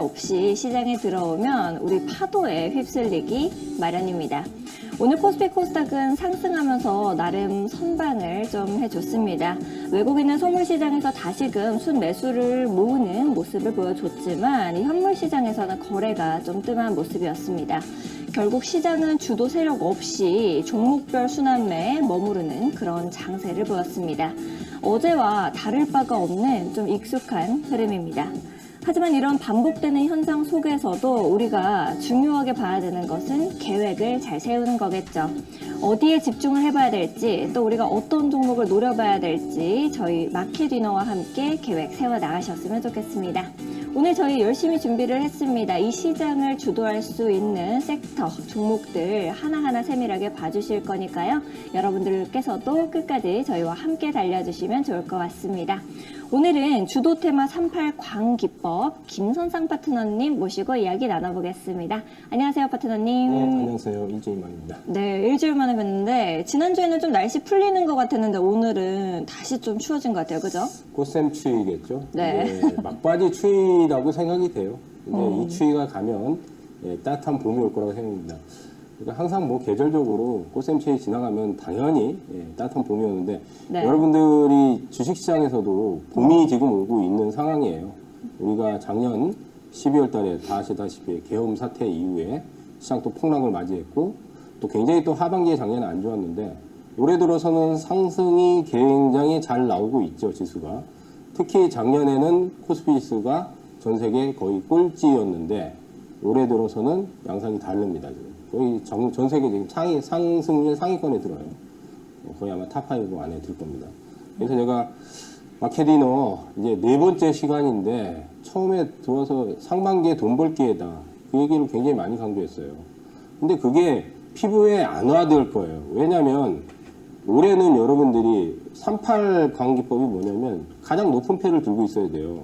없이 시장에 들어오면 우리 파도에 휩쓸리기 마련입니다. 오늘 코스피 코스닥은 상승하면서 나름 선방을 좀 해줬습니다. 외국인은 선물시장에서 다시금 순매수를 모으는 모습을 보여줬지만 이 현물시장에서는 거래가 좀 뜸한 모습이었습니다. 결국 시장은 주도 세력 없이 종목별 순환매에 머무르는 그런 장세를 보였습니다. 어제와 다를 바가 없는 좀 익숙한 흐름입니다. 하지만 이런 반복되는 현상 속에서도 우리가 중요하게 봐야 되는 것은 계획을 잘 세우는 거겠죠. 어디에 집중을 해봐야 될지, 또 우리가 어떤 종목을 노려봐야 될지 저희 마켓위너와 함께 계획 세워 나가셨으면 좋겠습니다. 오늘 저희 열심히 준비를 했습니다. 이 시장을 주도할 수 있는 섹터, 종목들 하나하나 세밀하게 봐주실 거니까요. 여러분들께서도 끝까지 저희와 함께 달려주시면 좋을 것 같습니다. 오늘은 주도 테마 38 광기법 김선상 파트너님 모시고 이야기 나눠보겠습니다. 안녕하세요, 파트너님. 네, 안녕하세요. 일주일 만입니다. 네, 일주일 만에 뵀는데 지난주에는 좀 날씨 풀리는 것 같았는데 오늘은 다시 좀 추워진 것 같아요. 그죠? 꽃샘 추위겠죠. 네. 막바지 추위라고 생각이 돼요. 근데 이 추위가 가면 따뜻한 봄이 올 거라고 생각합니다. 그러니까 항상 뭐 계절적으로 꽃샘 추위 지나가면 당연히 따뜻한 봄이 오는데 네. 여러분들이 주식시장에서도 봄이 지금 오고 있는 상황이에요. 우리가 작년 12월 달에 다 아시다시피 계엄 사태 이후에 시장 또 폭락을 맞이했고 또 굉장히 또 하반기에 작년에 안 좋았는데 올해 들어서는 상승이 굉장히 잘 나오고 있죠, 지수가. 특히 작년에는 코스피 지수가 전 세계 거의 꼴찌였는데 올해 들어서는 양상이 다릅니다, 지금. 거의 전 세계 지금 상승률 상위권에 들어요. 거의 아마 탑5 안에 들 겁니다. 그래서 제가 마켓위너 이제 4번째 시간인데 처음에 들어서 상반기에 돈 벌 기회다. 그 얘기를 굉장히 많이 강조했어요. 근데 그게 피부에 안 와닿을 거예요. 왜냐면 올해는 여러분들이 38 광기법이 뭐냐면 가장 높은 패를 들고 있어야 돼요.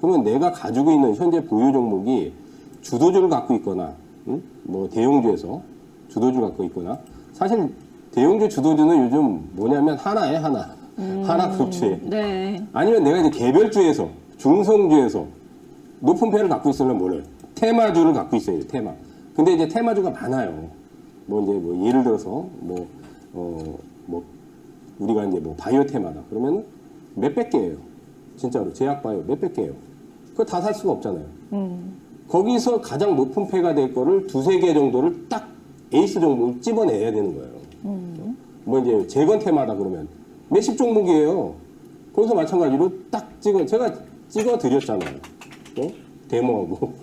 그러면 내가 가지고 있는 현재 보유 종목이 주도주를 갖고 있거나 뭐 대형주에서 주도주 갖고 있거나 사실 대형주 주도주는 요즘 뭐냐면 하나에 하나 그룹주에 네. 아니면 내가 이제 개별주에서 중성주에서 높은 패를 갖고 있으려면 뭐를 테마주를 갖고 있어야 돼. 테마. 근데 이제 테마주가 많아요. 뭐 이제 뭐 예를 들어서 뭐 우리가 이제 뭐 바이오 테마다 그러면 몇백 개예요. 진짜로 제약 바이오 몇백 개예요. 그거 다 살 수가 없잖아요. 거기서 가장 높은 패가 될 거를 두세 개 정도를 딱 에이스 종목을 찝어내야 되는 거예요. 뭐 이제 재건 테마다 그러면 몇십 종목이에요. 거기서 마찬가지로 딱 제가 찍어 드렸잖아요. 데모하고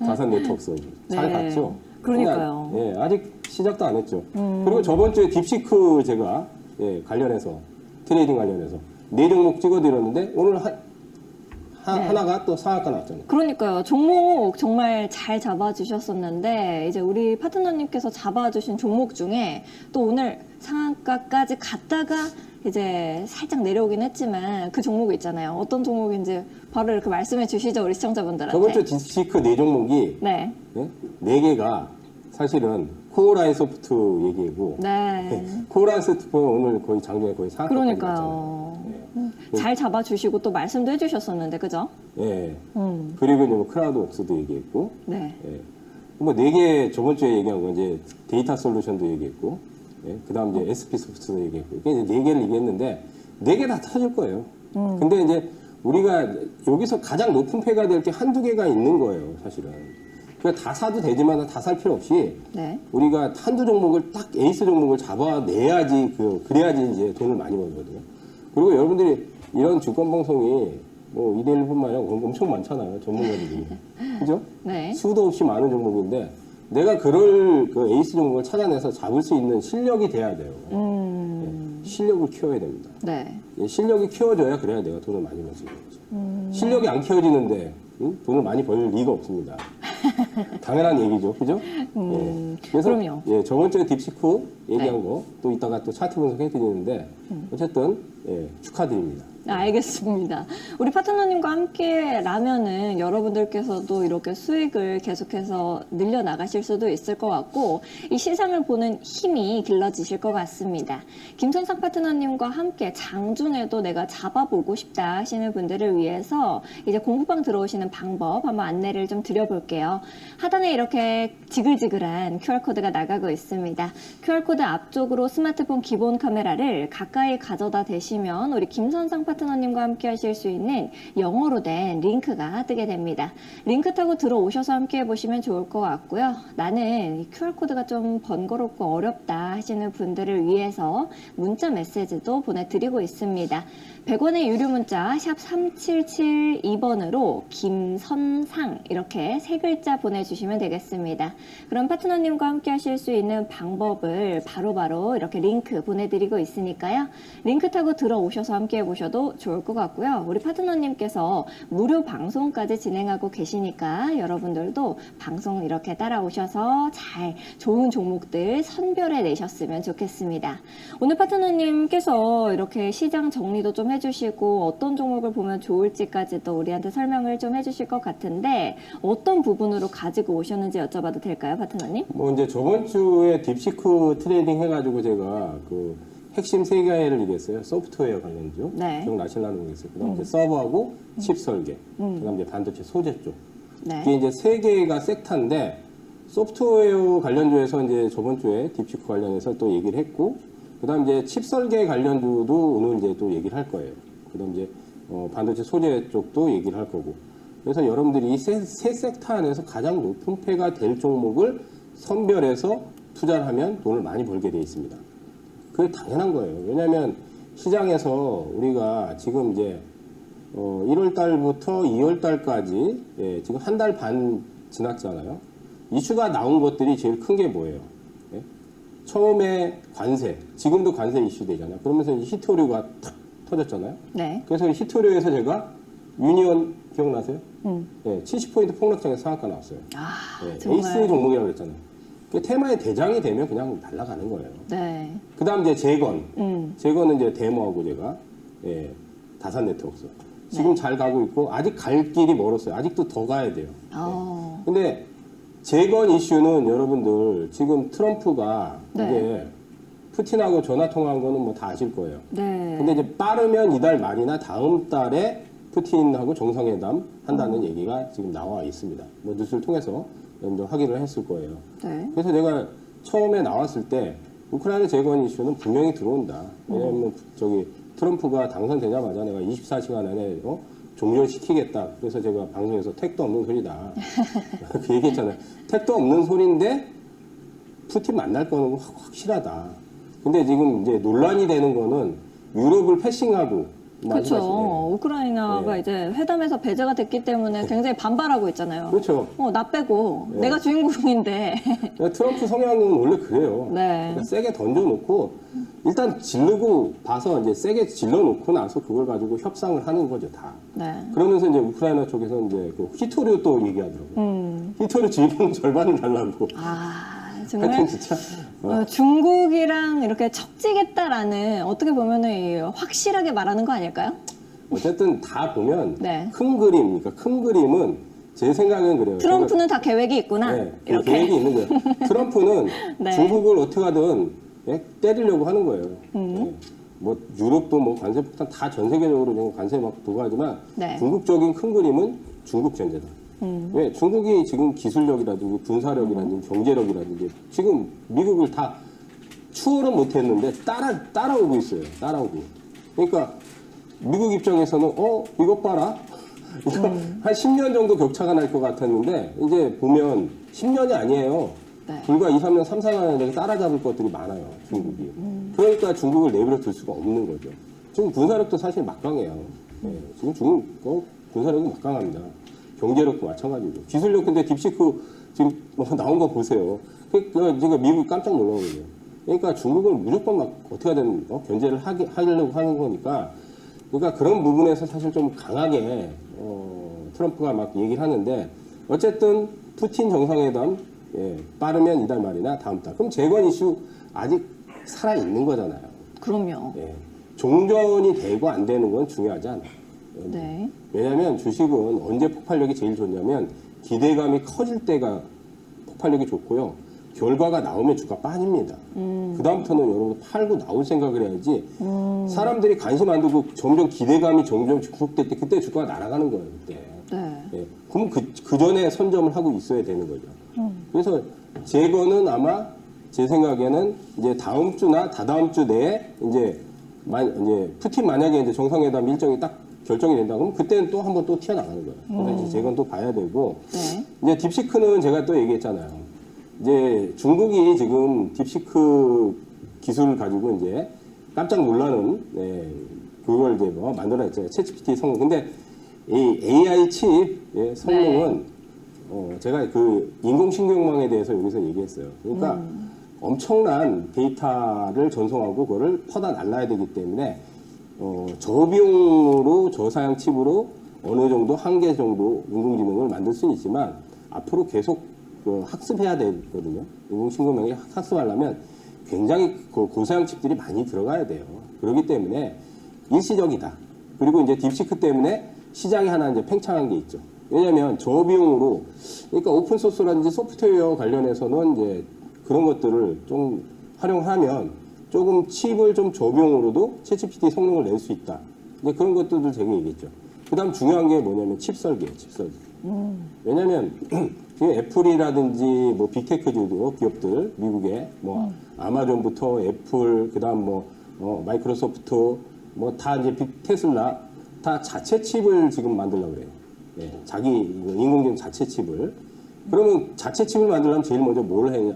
다산 네트워크스 잘 네. 갔죠. 그러니까요. 예, 아직 시작도 안 했죠. 그리고 저번 주에 딥시크 제가 관련해서 트레이딩 관련해서 4종목 찍어 드렸는데 오늘 하나가 또 상한가 나왔잖아요. 그러니까요. 종목 정말 잘 잡아주셨었는데 이제 우리 파트너님께서 잡아주신 종목 중에 또 오늘 상한가까지 갔다가 이제 살짝 내려오긴 했지만 그 종목 있잖아요. 어떤 종목인지 바로 이렇게 말씀해 주시죠, 우리 시청자분들한테. 저번 주 딥시크 4종목이 네. 4개가 사실은 코어라인 소프트 얘기고 네. 코어라인 소프트는 오늘 거의 장중에 거의 상한가까지 그러니까요. 갔잖아요. 잘 잡아주시고 또 말씀도 해주셨었는데, 그죠? 예. 그리고 이제 뭐 크라우드 웍스도 얘기했고 네. 예. 뭐 4개 저번 주에 얘기한 건 이제 데이터 솔루션도 얘기했고 그 다음 이제 SP 소프트도 얘기했고 이게 이제 4개를 얘기했는데 4개 다 터질 거예요. 근데 이제 우리가 여기서 가장 높은 패가 될 게 한두 개가 있는 거예요, 사실은. 그러니까 다 사도 되지만 다 살 필요 없이 네. 우리가 한두 종목을 딱 에이스 종목을 잡아내야지 그래야지 이제 돈을 많이 벌거든요. 그리고 여러분들이 이런 주권 방송이 뭐 2대1뿐만 아니라 엄청 많잖아요, 전문가들이. 그죠? 네. 수도 없이 많은 종목인데 내가 그럴 그 에이스 종목을 찾아내서 잡을 수 있는 실력이 돼야 돼요. 실력을 키워야 됩니다. 네. 실력이 키워져야 그래야 내가 돈을 많이 벌 수 있는 거죠. 실력이 안 키워지는데 돈을 많이 벌 리가 없습니다. 당연한 얘기죠, 그죠? 그래서 그럼요. 저번 주에 딥시크 얘기한 거 또 이따가 또 차트 분석해 드리는데 어쨌든 축하드립니다. 네, 알겠습니다. 우리 파트너님과 함께라면은 여러분들께서도 이렇게 수익을 계속해서 늘려나가실 수도 있을 것 같고 이 시장을 보는 힘이 길러지실 것 같습니다. 김선상 파트너님과 함께 장중에도 내가 잡아보고 싶다 하시는 분들을 위해서 이제 공부방 들어오시는 방법 한번 안내를 좀 드려볼게요. 하단에 이렇게 지글지글한 QR코드가 나가고 있습니다. QR코드 앞쪽으로 스마트폰 기본 카메라를 가까이 가져다 대시면 우리 김선상 파트너님과 함께 하실 수 있는 영어로 된 링크가 뜨게 됩니다. 링크 타고 들어오셔서 함께 해보시면 좋을 것 같고요. 나는 이 QR코드가 좀 번거롭고 어렵다 하시는 분들을 위해서 문자 메시지도 보내드리고 있습니다. 100원의 유료 문자 샵 3772번으로 김선상 이렇게 세 글자 보내주시면 되겠습니다. 그럼 파트너님과 함께 하실 수 있는 방법을 바로바로 이렇게 링크 보내드리고 있으니까요. 링크 타고 들어오셔서 함께 해보셔도 좋을 것 같고요. 우리 파트너님께서 무료 방송까지 진행하고 계시니까 여러분들도 방송 이렇게 따라오셔서 잘 좋은 종목들 선별해 내셨으면 좋겠습니다. 오늘 파트너님께서 이렇게 시장 정리도 좀 해주시고 어떤 종목을 보면 좋을지까지도 우리한테 설명을 좀 해주실 것 같은데 어떤 부분으로 가지고 오셨는지 여쭤봐도 될까요, 파트너님? 뭐 이제 저번 주에 딥시크 트레이딩 해가지고 제가 그 핵심 세 개를 얘기했어요. 소프트웨어 관련주. 네. 기억나실라는 모르겠어요. 그다음 이제 서버하고 칩 설계. 그다음 이제 반도체 소재 쪽. 네. 이게 이제 세 개가 섹터인데 소프트웨어 관련주에서 이제 저번 주에 딥시크 관련해서 또 얘기를 했고, 그다음 이제 칩 설계 관련주도 오늘 이제 또 얘기를 할 거예요. 그다음 이제 반도체 소재 쪽도 얘기를 할 거고. 그래서 여러분들이 이 세 섹터 안에서 가장 높은 패가 될 종목을 선별해서 투자를 하면 돈을 많이 벌게 되어 있습니다. 그게 당연한 거예요. 왜냐하면 시장에서 우리가 지금 이제 1월 달부터 2월 달까지 지금 한 달 반 지났잖아요. 이슈가 나온 것들이 제일 큰 게 뭐예요? 예? 처음에 관세, 지금도 관세 이슈 되잖아요. 그러면서 이 히토류가 탁 터졌잖아요. 네. 그래서 히토류에서 제가 유니온 기억나세요? 70포인트 폭락장에서 상한가 나왔어요. 아, 예, 정말. 에이스 종목이라고 그랬잖아요. 그 테마의 대장이 되면 그냥 날아가는 거예요. 네. 그 다음 이제 재건. 재건은 이제 데모하고 제가, 다산 네트워크스. 지금 잘 가고 있고, 아직 갈 길이 멀었어요. 아직도 더 가야 돼요. 근데 재건 이슈는 여러분들 지금 트럼프가 네. 이게 푸틴하고 전화 통화한 거는 뭐 다 아실 거예요. 네. 근데 이제 빠르면 이달 말이나 다음 달에 푸틴하고 정상회담 한다는 얘기가 지금 나와 있습니다. 뭐 뉴스를 통해서 여러분들 확인을 했을 거예요. 네. 그래서 제가 처음에 나왔을 때 우크라이나 재건 이슈는 분명히 들어온다. 왜냐하면 저기 트럼프가 당선되자마자 내가 24시간 안에 종결시키겠다. 그래서 제가 방송에서 택도 없는 소리다. 그 얘기했잖아요. 택도 없는 소리인데 푸틴 만날 거는 확실하다. 근데 지금 이제 논란이 되는 거는 유럽을 패싱하고 그렇죠. 우크라이나가 네. 이제 회담에서 배제가 됐기 때문에 굉장히 반발하고 있잖아요. 그렇죠. 나 빼고 네. 내가 주인공인데. 그러니까 트럼프 성향은 원래 그래요. 네. 그러니까 세게 던져놓고 일단 지르고 봐서 이제 세게 질러놓고 나서 그걸 가지고 협상을 하는 거죠 다. 네. 그러면서 이제 우크라이나 쪽에서 이제 그 히토류 또 얘기하더라고요. 히토류 지분 절반을 달라고. 정말 하여튼 진짜 중국이랑 이렇게 척지겠다라는 어떻게 보면은 이 확실하게 말하는 거 아닐까요? 어쨌든 다 보면 네. 큰 그림, 그러니까 큰 그림은 제 생각엔 그래요. 트럼프는 다 계획이 있구나. 네, 그 이렇게. 계획이 있는 거예요. 트럼프는 네. 중국을 어떻게 하든 때리려고 하는 거예요. 뭐 유럽도 뭐 관세 폭탄 다 전 세계적으로 지금 관세 막 부과하지만 네. 궁극적인 큰 그림은 중국 견제다. 왜 중국이 지금 기술력이라든지 군사력이라든지 경제력이라든지 지금 미국을 다 추월은 못했는데 따라오고 있어요. 따라오고. 그러니까 미국 입장에서는 이것 봐라. 한 10년 정도 격차가 날 것 같았는데 이제 보면 10년이 아니에요. 네. 불과 2, 3년, 3, 4년 안에 따라잡을 것들이 많아요. 중국이. 그러니까 중국을 내버려 둘 수가 없는 거죠. 지금 군사력도 사실 막강해요. 지금 중국 군사력은 막강합니다. 경제력도 마찬가지고. 기술력 근데 딥시크 지금 뭐 나온 거 보세요. 지금 미국이 깜짝 놀라거든요. 그러니까 중국을 무조건 막 어떻게든 견제를 하려고 하는 거니까. 그러니까 그런 부분에서 사실 좀 강하게 트럼프가 막 얘기를 하는데 어쨌든 푸틴 정상회담 빠르면 이달 말이나 다음 달. 그럼 재건 이슈 아직 살아 있는 거잖아요. 그럼요. 종전이 되고 안 되는 건 중요하지 않아요. 네. 왜냐하면 주식은 언제 폭발력이 제일 좋냐면 기대감이 커질 때가 폭발력이 좋고요. 결과가 나오면 주가 빠집니다. 그 다음부터는 여러분 팔고 나올 생각을 해야지. 사람들이 관심 안 두고 점점 기대감이 점점 축소될 때 그때 주가가 날아가는 거예요. 그때. 네. 예. 그럼 그 전에 선점을 하고 있어야 되는 거죠. 그래서 제거는 아마 제 생각에는 이제 다음 주나 다다음 주 내에 이제 푸틴 만약에 이제 정상회담 일정이 딱 결정이 된다 그러면 그때는 또 한번 또 튀어나가는 거예요. 그래서 이제 제건 또 봐야 되고 네. 이제 딥시크는 제가 또 얘기했잖아요. 이제 중국이 지금 딥시크 기술을 가지고 이제 깜짝 놀라는 그걸 이제 뭐 만들어냈잖아요. 챗GPT 성능. 근데 이 AI 칩 성능은 제가 그 인공신경망에 대해서 여기서 얘기했어요. 그러니까 엄청난 데이터를 전송하고 그거를 퍼다 날라야 되기 때문에 저비용으로 저사양 칩으로 어느 정도 한계 정도 인공지능을 만들 수는 있지만 앞으로 계속 학습해야 되거든요. 인공신경망이 학습하려면 굉장히 고사양 칩들이 많이 들어가야 돼요. 그렇기 때문에 일시적이다. 그리고 이제 딥시크 때문에 시장이 하나 이제 팽창한 게 있죠. 왜냐하면 저비용으로 그러니까 오픈소스라든지 소프트웨어 관련해서는 이제 그런 것들을 좀 활용하면 조금 칩을 좀 저비용으로도 챗GPT 성능을 낼 수 있다. 이제 그런 것들도 제가 얘기했죠. 그 다음 중요한 게 뭐냐면 칩 설계예요, 칩 설계. 왜냐면 지금 애플이라든지 뭐 빅테크 기업들, 미국의 뭐 아마존부터 애플, 그 다음 뭐 마이크로소프트, 뭐 다 이제 테슬라, 다 자체 칩을 지금 만들려고 그래요. 예, 자기 인공지능 자체 칩을. 그러면 자체 칩을 만들려면 제일 먼저 뭘 해야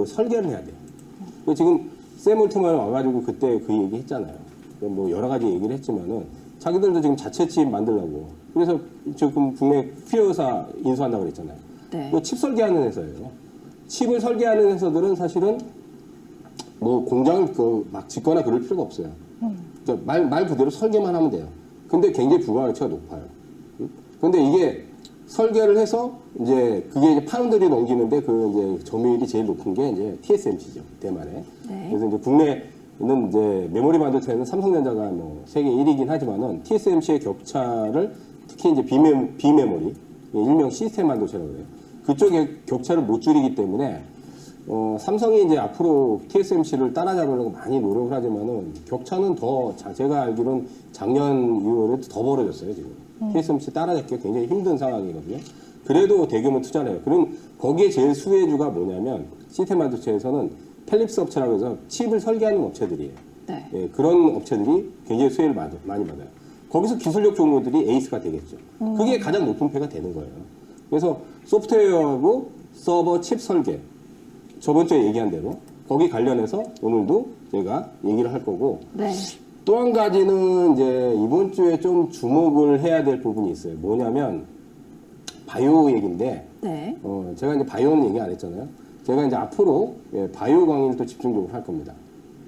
설계를 해야 돼요. 지금 샘 올트만 와가지고 그때 그 얘기 했잖아요. 뭐 여러 가지 얘기를 했지만은 자기들도 지금 자체 칩 만들려고. 그래서 지금 국내 퓨어사 인수한다고 그랬잖아요. 네. 칩 설계하는 회사예요. 칩을 설계하는 회사들은 사실은 뭐 공장을 막 짓거나 그럴 필요가 없어요. 그러니까 말 그대로 설계만 하면 돼요. 근데 굉장히 부가가치가 높아요. 근데 이게 설계를 해서 이제 그게 이제 파운드리 넘기는데 그 이제 점유율이 제일 높은 게 이제 TSMC죠. 대만에. 네. 그래서 이제 국내는 이제 메모리 반도체는 삼성전자가 뭐 세계 1위긴 하지만은 TSMC의 격차를 특히 이제 비메모리, 일명 시스템 반도체라고 해요. 그쪽에 격차를 못 줄이기 때문에 삼성이 이제 앞으로 TSMC를 따라잡으려고 많이 노력을 하지만은 격차는 더 제가 알기로는 작년 이후에 더 벌어졌어요 지금. TSMC 따라잡기가 굉장히 힘든 상황이거든요. 그래도 대규모 투자를 해요. 그럼 거기에 제일 수혜주가 뭐냐면 시스템 반도체에서는 펠립스 업체라고 해서 칩을 설계하는 업체들이에요. 네. 예, 그런 업체들이 굉장히 수혜를 많이 받아요. 거기서 기술력 종목들이 에이스가 되겠죠. 그게 가장 높은 패가 되는 거예요. 그래서 소프트웨어하고 서버 칩 설계, 저번 주에 얘기한 대로 거기 관련해서 오늘도 제가 얘기를 할 거고 네. 또 한 가지는 이제 이번 주에 좀 주목을 해야 될 부분이 있어요. 뭐냐면 바이오 얘기인데 네. 제가 이제 바이오는 얘기 안 했잖아요. 제가 이제 앞으로 바이오 강의를 또 집중적으로 할 겁니다.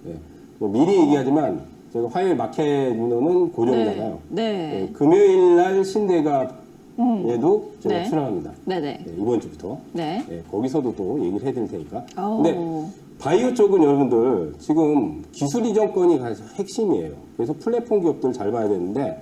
예, 뭐 미리 얘기하지만 제가 화요일 마켓 민호는 고정이잖아요. 네. 예, 금요일 날 신대갑에도 제가 네. 출연합니다. 네네. 예, 이번 주부터. 네. 예, 거기서도 또 얘기를 해드릴 테니까. 오. 근데 바이오 쪽은 여러분들 지금 기술 이전권이 가장 핵심이에요. 그래서 플랫폼 기업들 잘 봐야 되는데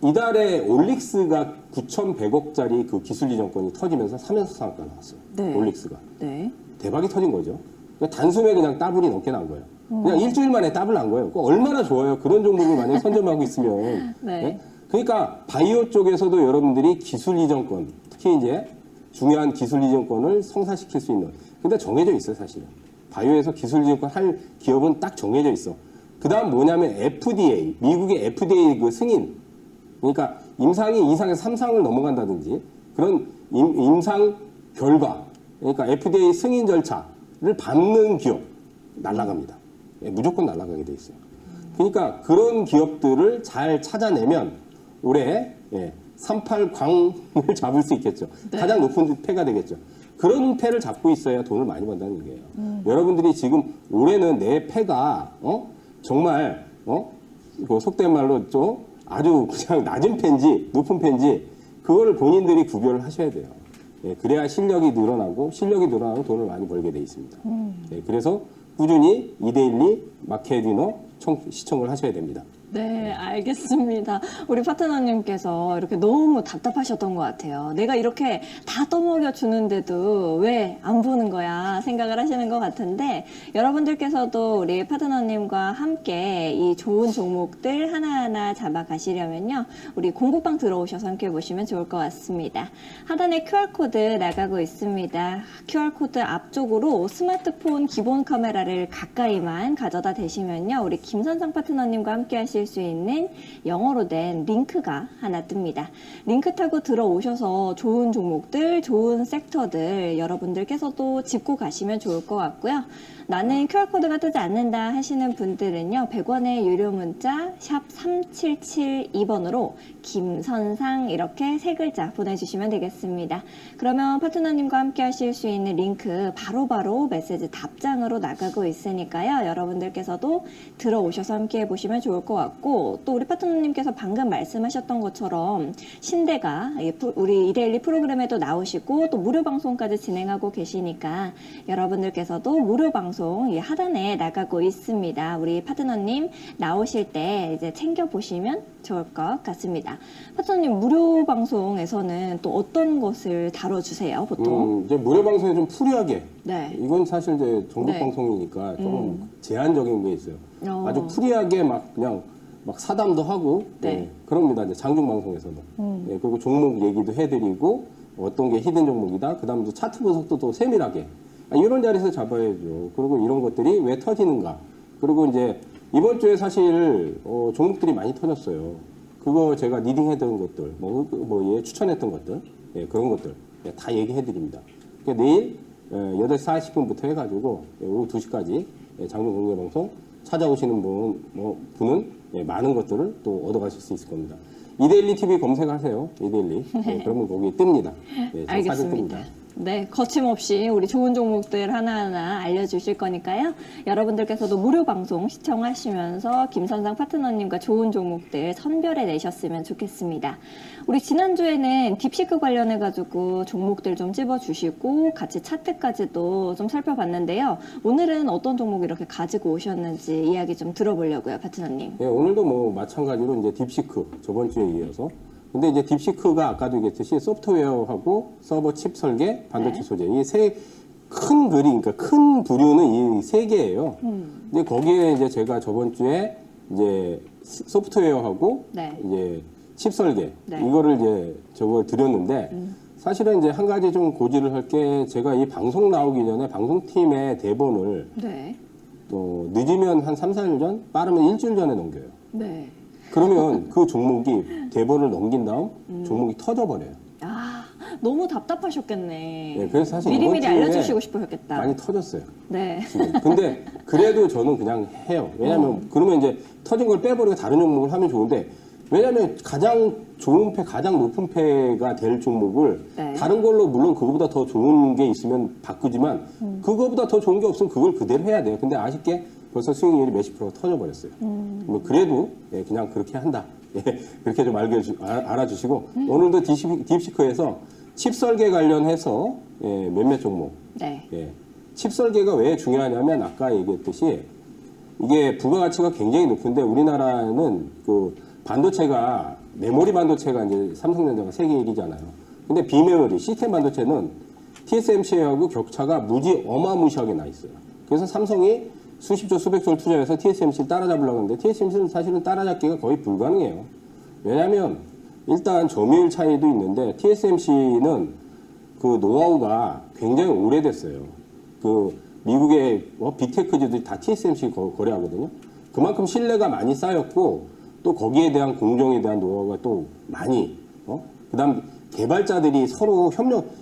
이달에 올릭스가 9,100억짜리 그 기술 이전권이 터지면서 3연속 상한가 나왔어요. 네. 올릭스가. 네. 대박이 터진 거죠. 그러니까 단숨에 그냥 더블이 넘게 난 거예요. 그냥 일주일 만에 더블 난 거예요. 그거 얼마나 좋아요. 그런 종목을 만약에 선점하고 있으면. 네. 네? 그러니까 바이오 쪽에서도 여러분들이 기술 이전권, 특히 이제 중요한 기술 이전권을 성사시킬 수 있는. 근데 정해져 있어요, 사실은. 바이오에서 기술 이전권 할 기업은 딱 정해져 있어. 그 다음 뭐냐면 FDA, 미국의 FDA 그 승인. 그러니까 임상이 2상에서 3상을 넘어간다든지 그런 임상 결과, 그러니까 FDA 승인 절차를 밟는 기업 날아갑니다. 예, 무조건 날아가게 돼 있어요. 그러니까 그런 기업들을 잘 찾아내면 올해 38광을 잡을 수 있겠죠. 네. 가장 가장 높은 패가 되겠죠. 그런 패를 잡고 있어야 돈을 많이 번다는 얘기예요. 여러분들이 지금 올해는 내 패가 정말 그 속된 말로 좀 아주 그냥 낮은 패인지 높은 패인지 그거를 본인들이 구별을 하셔야 돼요. 예, 그래야 실력이 늘어나고 돈을 많이 벌게 돼 있습니다. 예, 그래서 꾸준히 2대1리 마켓 위너 시청을 하셔야 됩니다. 네, 알겠습니다. 우리 파트너님께서 이렇게 너무 답답하셨던 것 같아요. 내가 이렇게 다 떠먹여 주는데도 왜 안 보는 거야 생각을 하시는 것 같은데, 여러분들께서도 우리 파트너님과 함께 이 좋은 종목들 하나하나 잡아가시려면요, 우리 공부방 들어오셔서 함께 보시면 좋을 것 같습니다. 하단에 QR코드 나가고 있습니다. QR코드 앞쪽으로 스마트폰 기본 카메라를 가까이만 가져다 대시면요, 우리 김선상 파트너님과 함께 하실 수 있는 영어로 된 링크가 하나 뜹니다. 링크 타고 들어오셔서 좋은 종목들, 좋은 섹터들 여러분들께서도 짚고 가시면 좋을 것 같고요. 나는 QR코드가 뜨지 않는다 하시는 분들은요, 100원의 유료 문자 샵 3772번으로 김선상 이렇게 세 글자 보내주시면 되겠습니다. 그러면 파트너님과 함께 하실 수 있는 링크 바로바로 메시지 답장으로 나가고 있으니까요, 여러분들께서도 들어오셔서 함께 해보시면 좋을 것 같고, 또 우리 파트너님께서 방금 말씀하셨던 것처럼 신대가 우리 이데일리 프로그램에도 나오시고 또 무료 방송까지 진행하고 계시니까 여러분들께서도 무료 방송 이 하단에 나가고 있습니다. 우리 파트너님 나오실 때 이제 챙겨보시면 좋을 것 같습니다. 파트너님, 무료 방송에서는 또 어떤 것을 다뤄주세요, 보통? 이제 무료 방송에 좀 풀이하게. 네. 이건 사실 이제 전국 네. 방송이니까 조금 제한적인 게 있어요. 아주 풀이하게 막 그냥 막 사담도 하고, 네. 네, 그럽니다. 이제 장중 방송에서도. 네, 그리고 종목 얘기도 해드리고, 어떤 게 히든 종목이다. 그 다음 에 차트 분석도 또 세밀하게. 이런 자리에서 잡아야죠. 그리고 이런 것들이 왜 터지는가. 그리고 이제 이번 주에 사실 종목들이 많이 터졌어요. 그거 제가 리딩했던 것들, 얘 추천했던 것들, 예, 그런 것들 다 얘기해 드립니다. 그러니까 내일 8시 40분부터 해가지고 오후 2시까지 장중 공개 방송 찾아오시는 분은 많은 것들을 또 얻어가실 수 있을 겁니다. 이데일리 TV 검색하세요. 이데일리. 네, 그러면 거기 뜹니다. 네, 사진 뜹니다. 네, 거침없이 우리 좋은 종목들 하나하나 알려주실 거니까요. 여러분들께서도 무료 방송 시청하시면서 김선상 파트너님과 좋은 종목들 선별해 내셨으면 좋겠습니다. 우리 지난주에는 딥시크 관련해가지고 종목들 좀 찝어주시고 같이 차트까지도 좀 살펴봤는데요. 오늘은 어떤 종목 이렇게 가지고 오셨는지 이야기 좀 들어보려고요, 파트너님. 네, 오늘도 뭐 마찬가지로 이제 딥시크 저번 주에 이어서. 근데 이제 딥시크가 아까도 얘기했듯이 소프트웨어하고 서버 칩 설계, 반도체 네. 소재 이 세 큰 그림, 그러니까 큰 부류는 이 세 개예요. 근데 거기에 이제 제가 저번 주에 이제 소프트웨어하고 네. 이제 칩 설계 네. 이거를 이제 저걸 드렸는데 사실은 이제 한 가지 좀 고지를 할 게 제가 이 방송 나오기 전에 방송팀의 대본을 네. 또 늦으면 한 3, 4일 전, 빠르면 일주일 전에 넘겨요. 네. 그러면 그 종목이 대본을 넘긴 다음 종목이 터져버려요. 아, 너무 답답하셨겠네. 네, 그래서 사실 미리미리 이번 주에 알려주시고 싶으셨겠다. 많이 터졌어요. 네. 지금. 근데 그래도 저는 그냥 해요. 왜냐면 그러면 이제 터진 걸 빼버리고 다른 종목을 하면 좋은데, 왜냐면 가장 좋은 패, 가장 높은 패가 될 종목을 네. 다른 걸로 물론 그거보다 더 좋은 게 있으면 바꾸지만 그거보다 더 좋은 게 없으면 그걸 그대로 해야 돼요. 근데 아쉽게 벌써 수익률이 몇십 프로가 터져버렸어요. 뭐 그래도 그냥 그렇게 한다. 그렇게 좀 알아주시고 오늘도 딥시크에서 칩 설계 관련해서 몇몇 종목. 네. 칩 설계가 왜 중요하냐면 아까 얘기했듯이 이게 부가가치가 굉장히 높은데 우리나라는 그 반도체가 메모리 반도체가 이제 삼성전자가 세계 1위잖아요. 근데 비메모리 시스템 반도체는 TSMC하고 격차가 어마무시하게 나 있어요. 그래서 삼성이 수십조 수백조를 투자해서 TSMC를 따라잡으려고 하는데 TSMC는 사실은 따라잡기가 거의 불가능해요. 왜냐하면 일단 점유율 차이도 있는데 TSMC는 그 노하우가 굉장히 오래됐어요. 그 미국의 빅테크주들이 다 TSMC 거래하거든요. 그만큼 신뢰가 많이 쌓였고 또 거기에 대한 공정에 대한 노하우가 또 많이 그다음 개발자들이 서로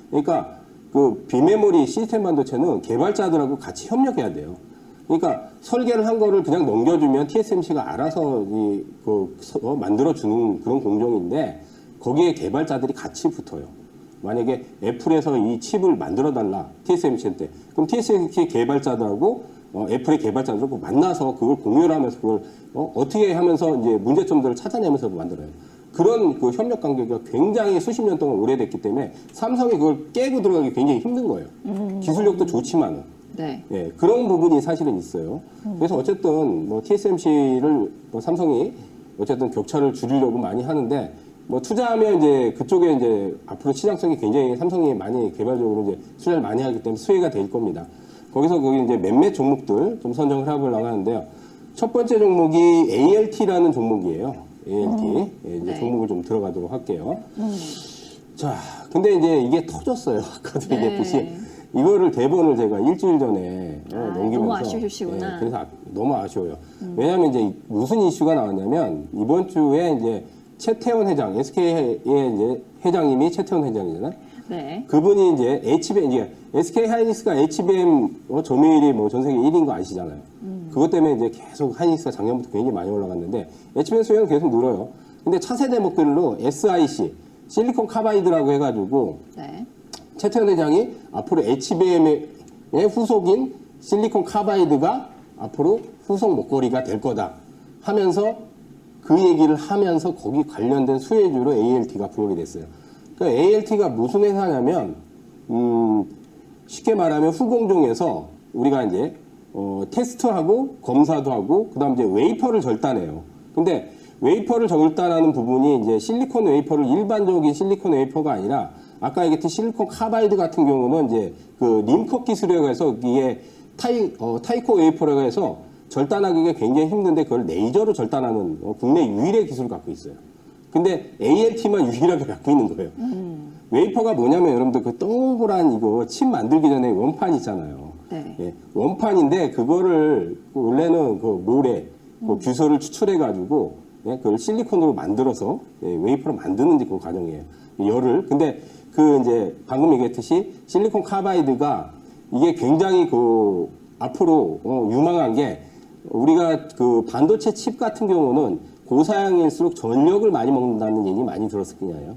그러니까 그 비메모리 시스템 반도체는 개발자들하고 같이 협력해야 돼요. 그러니까 설계를 한 거를 그냥 넘겨주면 TSMC가 알아서 만들어주는 그런 공정인데 거기에 개발자들이 같이 붙어요. 만약에 애플에서 이 칩을 만들어달라 TSMC한테, 그럼 TSMC 개발자들하고 애플의 개발자들하고 만나서 그걸 공유를 하면서 그걸 어떻게 하면서 이제 문제점들을 찾아내면서 만들어요. 그런 그 협력 관계가 굉장히 수십 년 동안 오래됐기 때문에 삼성이 그걸 깨고 들어가기 굉장히 힘든 거예요. 기술력도 좋지만은. 네. 예, 그런 부분이 사실은 있어요. 그래서 어쨌든 뭐 TSMC를 뭐 삼성이 어쨌든 격차를 줄이려고 많이 하는데 뭐 투자하면 이제 그쪽에 이제 앞으로 시장성이 굉장히 삼성이 많이 개발적으로 이제 투자를 많이 하기 때문에 수혜가 될 겁니다. 거기서 거기 이제 몇몇 종목들 좀 선정을 해보려고 하는데요. 첫 번째 종목이 ALT라는 종목이에요. ALT. 예, 이제 네. 종목을 좀 들어가도록 할게요. 자, 근데 이제 이게 터졌어요. 아까도 네. 얘기했듯이. 이거를 대본을 제가 일주일 전에 넘기면서. 너무 아쉬우시구나. 예, 그래서 너무 아쉬워요. 왜냐하면 이제 무슨 이슈가 나왔냐면 이번 주에 이제 최태원 회장, SK의 이제 회장님이 최태원 회장이잖아요. 네. 그분이 이제 HBM, 이제 SK 하이닉스가 HBM 점유율이 뭐 전 세계 1위인 거 아시잖아요. 그것 때문에 이제 계속 하이닉스가 작년부터 굉장히 많이 올라갔는데 HBM 수요는 계속 늘어요. 근데 차세대 목표로 SiC, 실리콘 카바이드라고 해가지고 네. 최태원 회장이 앞으로 HBM의 후속인 실리콘 카바이드가 앞으로 후속 목걸이가 될 거다 하면서 그 얘기를 하면서 거기 관련된 수혜주로 ALT가 부여가 됐어요. 그러니까 ALT가 무슨 회사냐면 쉽게 말하면 후공정에서 우리가 이제 테스트하고 검사도 하고 그다음 이제 웨이퍼를 절단해요. 근데 웨이퍼를 절단하는 부분이 이제 실리콘 웨이퍼를 일반적인 실리콘 웨이퍼가 아니라 아까 얘기했던 실리콘 카바이드 같은 경우는 이제 그 림컷 기술이라고 해서 이게 타이코 웨이퍼라고 해서 절단하기가 굉장히 힘든데 그걸 레이저로 절단하는 국내 유일의 기술을 갖고 있어요. 근데 ALT만 유일하게 갖고 있는 거예요. 웨이퍼가 뭐냐면 여러분들 그 동그란 이거 칩 만들기 전에 원판 있잖아요. 네. 예, 원판인데 그거를 원래는 그 모래, 그 규소를 추출해가지고 예, 그걸 실리콘으로 만들어서 예, 웨이퍼로 만드는 그 과정이에요. 열을. 근데 그 이제 방금 얘기했듯이 실리콘 카바이드가 이게 굉장히 그 앞으로 유망한 게 우리가 그 반도체 칩 같은 경우는 고사양일수록 전력을 많이 먹는다는 얘기 많이 들었을 거예요.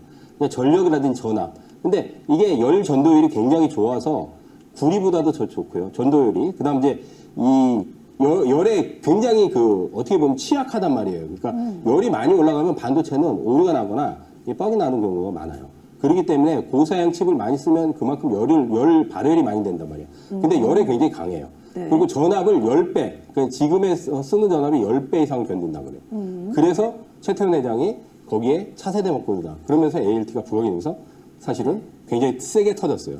전력이라든지 전압. 근데 이게 열 전도율이 굉장히 좋아서 구리보다도 더 좋고요. 전도율이. 그 다음 이제 이 열에 굉장히 그 어떻게 보면 취약하단 말이에요. 그러니까 열이 많이 올라가면 반도체는 오류가 나거나 뻑이 나는 경우가 많아요. 그렇기 때문에 고사양 칩을 많이 쓰면 그만큼 열 발열이 많이 된단 말이에요. 근데 열에 굉장히 강해요. 네. 그리고 전압을 10배, 그러니까 지금에 쓰는 전압이 10배 이상 견딘다 그래요. 그래서 최태원 회장이 거기에 차세대 목걸이다. 그러면서 ALT가 부각이 되면서 사실은 굉장히 세게 터졌어요.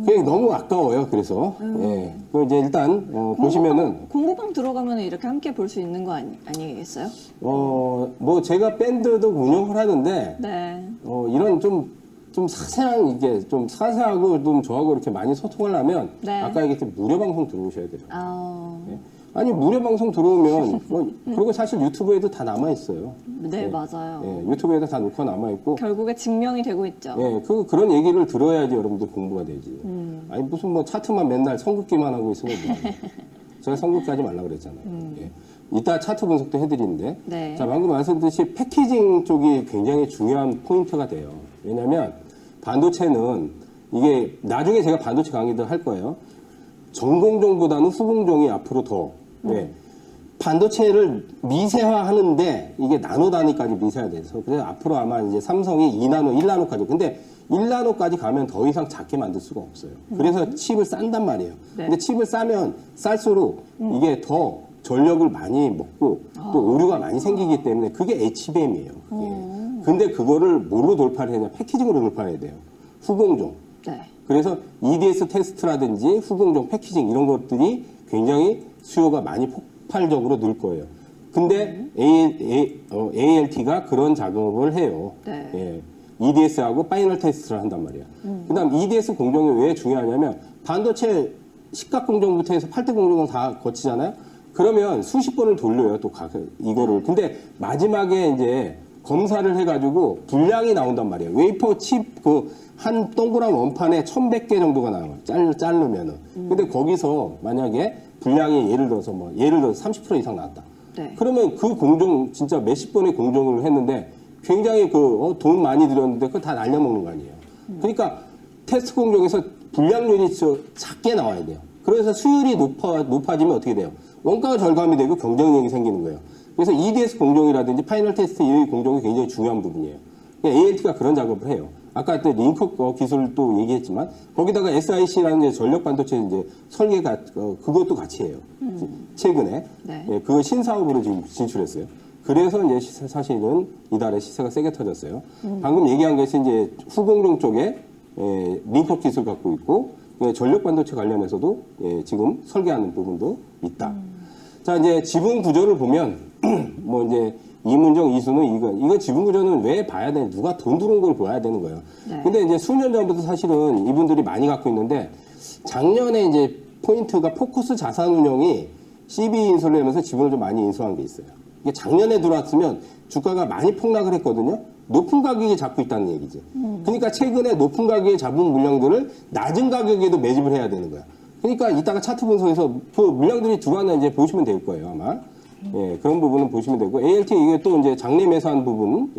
그게 너무 아까워요. 그래서 예. 그 이제 일단 보시면은 공부방 들어가면 이렇게 함께 볼 수 있는 거 아니겠어요? 뭐 제가 밴드도 운영을 하는데 네. 이런 좀 자세한 이게 좀 자세하고 좀 저하고 이렇게 많이 소통하려면 네. 아까 얘기했듯이 무료 방송 들어오셔야 돼요. 예. 아니 무료 방송 들어오면 그리고 사실 유튜브에도 다 남아 있어요. 네, 맞아요. 예, 유튜브에도 다 녹화 남아 있고. 결국에 증명이 되고 있죠. 예, 그런 얘기를 들어야지 여러분들 공부가 되지. 아니 무슨 뭐 차트만 맨날 선긋기만 하고 있으면 뭐. 제가 선긋기하지 말라 그랬잖아요. 예. 이따 차트 분석도 해드리는데. 네. 자, 방금 말씀드렸듯이 패키징 쪽이 굉장히 중요한 포인트가 돼요. 왜냐하면 반도체는 이게 나중에 제가 반도체 강의도 할 거예요. 전공정보다는 후공정이 앞으로 더 반도체를 미세화하는데 이게 나노 단위까지 미세화돼서 그래서 앞으로 아마 이제 삼성이 2나노, 1나노까지 근데 1나노까지 가면 더 이상 작게 만들 수가 없어요. 그래서 칩을 싼단 말이에요. 네. 근데 칩을 싸면 쌀수록 이게 더 전력을 많이 먹고 또 오류가 많이 생기기 때문에 그게 HBM이에요. 근데 그거를 뭘로 돌파를 해야 되냐? 패키징으로 돌파해야 돼요. 후공정. 네. 그래서 EDS 테스트라든지 후공정 패키징 이런 것들이 굉장히 수요가 많이 폭발적으로 늘 거예요. 근데 ALT가 그런 작업을 해요. 네. 예. EDS하고 파이널 테스트를 한단 말이에요. 그다음 EDS 공정이 왜 중요하냐면 반도체 식각 공정부터 해서 8대 공정을 다 거치잖아요. 그러면 수십 번을 돌려요. 또 이거를. 근데 마지막에 이제 검사를 해가지고 분량이 나온단 말이에요. 웨이퍼 칩 한 동그란 원판에 1100개 정도가 나와요. 자르면은. 근데 거기서 만약에 분량이 예를 들어서 30% 이상 나왔다. 네. 그러면 그 공정 진짜 몇십 번의 공정을 했는데 굉장히 돈 많이 들였는데 그거 다 날려먹는 거 아니에요. 그러니까 테스트 공정에서 분량률이 작게 나와야 돼요. 그래서 수율이 높아지면 어떻게 돼요? 원가가 절감이 되고 경쟁력이 생기는 거예요. 그래서 EDS 공정이라든지 파이널 테스트 이 공정이 굉장히 중요한 부분이에요. ALT가 그런 작업을 해요. 아까 또 링커 기술도 얘기했지만 거기다가 SiC라는 전력 반도체 이제 설계가 그것도 같이 해요. 최근에 네. 예, 그거 신사업으로 지금 진출했어요. 그래서 이제 사실은 이달에 시세가 세게 터졌어요. 방금 얘기한 것이 이제 후공정 쪽에 링커 기술 갖고 있고 전력 반도체 관련해서도 지금 설계하는 부분도 있다. 자, 이제 지분 구조를 보면 뭐 이제 이문정, 이수는 이거 지분 구조는 왜 봐야 되냐? 누가 돈 들어온 걸 봐야 되는 거예요. 네. 근데 이제 수년 전부터 사실은 이분들이 많이 갖고 있는데 작년에 이제 포인트가 포커스 자산운용이 CB 인수를 하면서 지분을 좀 많이 인수한 게 있어요. 이게 작년에 들어왔으면 주가가 많이 폭락을 했거든요. 높은 가격에 잡고 있다는 얘기지. 그러니까 최근에 높은 가격에 잡은 물량들을 낮은 가격에도 매집을 해야 되는 거야. 그러니까 이따가 차트 분석에서 그 물량들이 들어왔나 이제 보시면 될 거예요, 아마. 예, 그런 부분은 보시면 되고, ALT 이게 또 이제 장내 매수한 부분,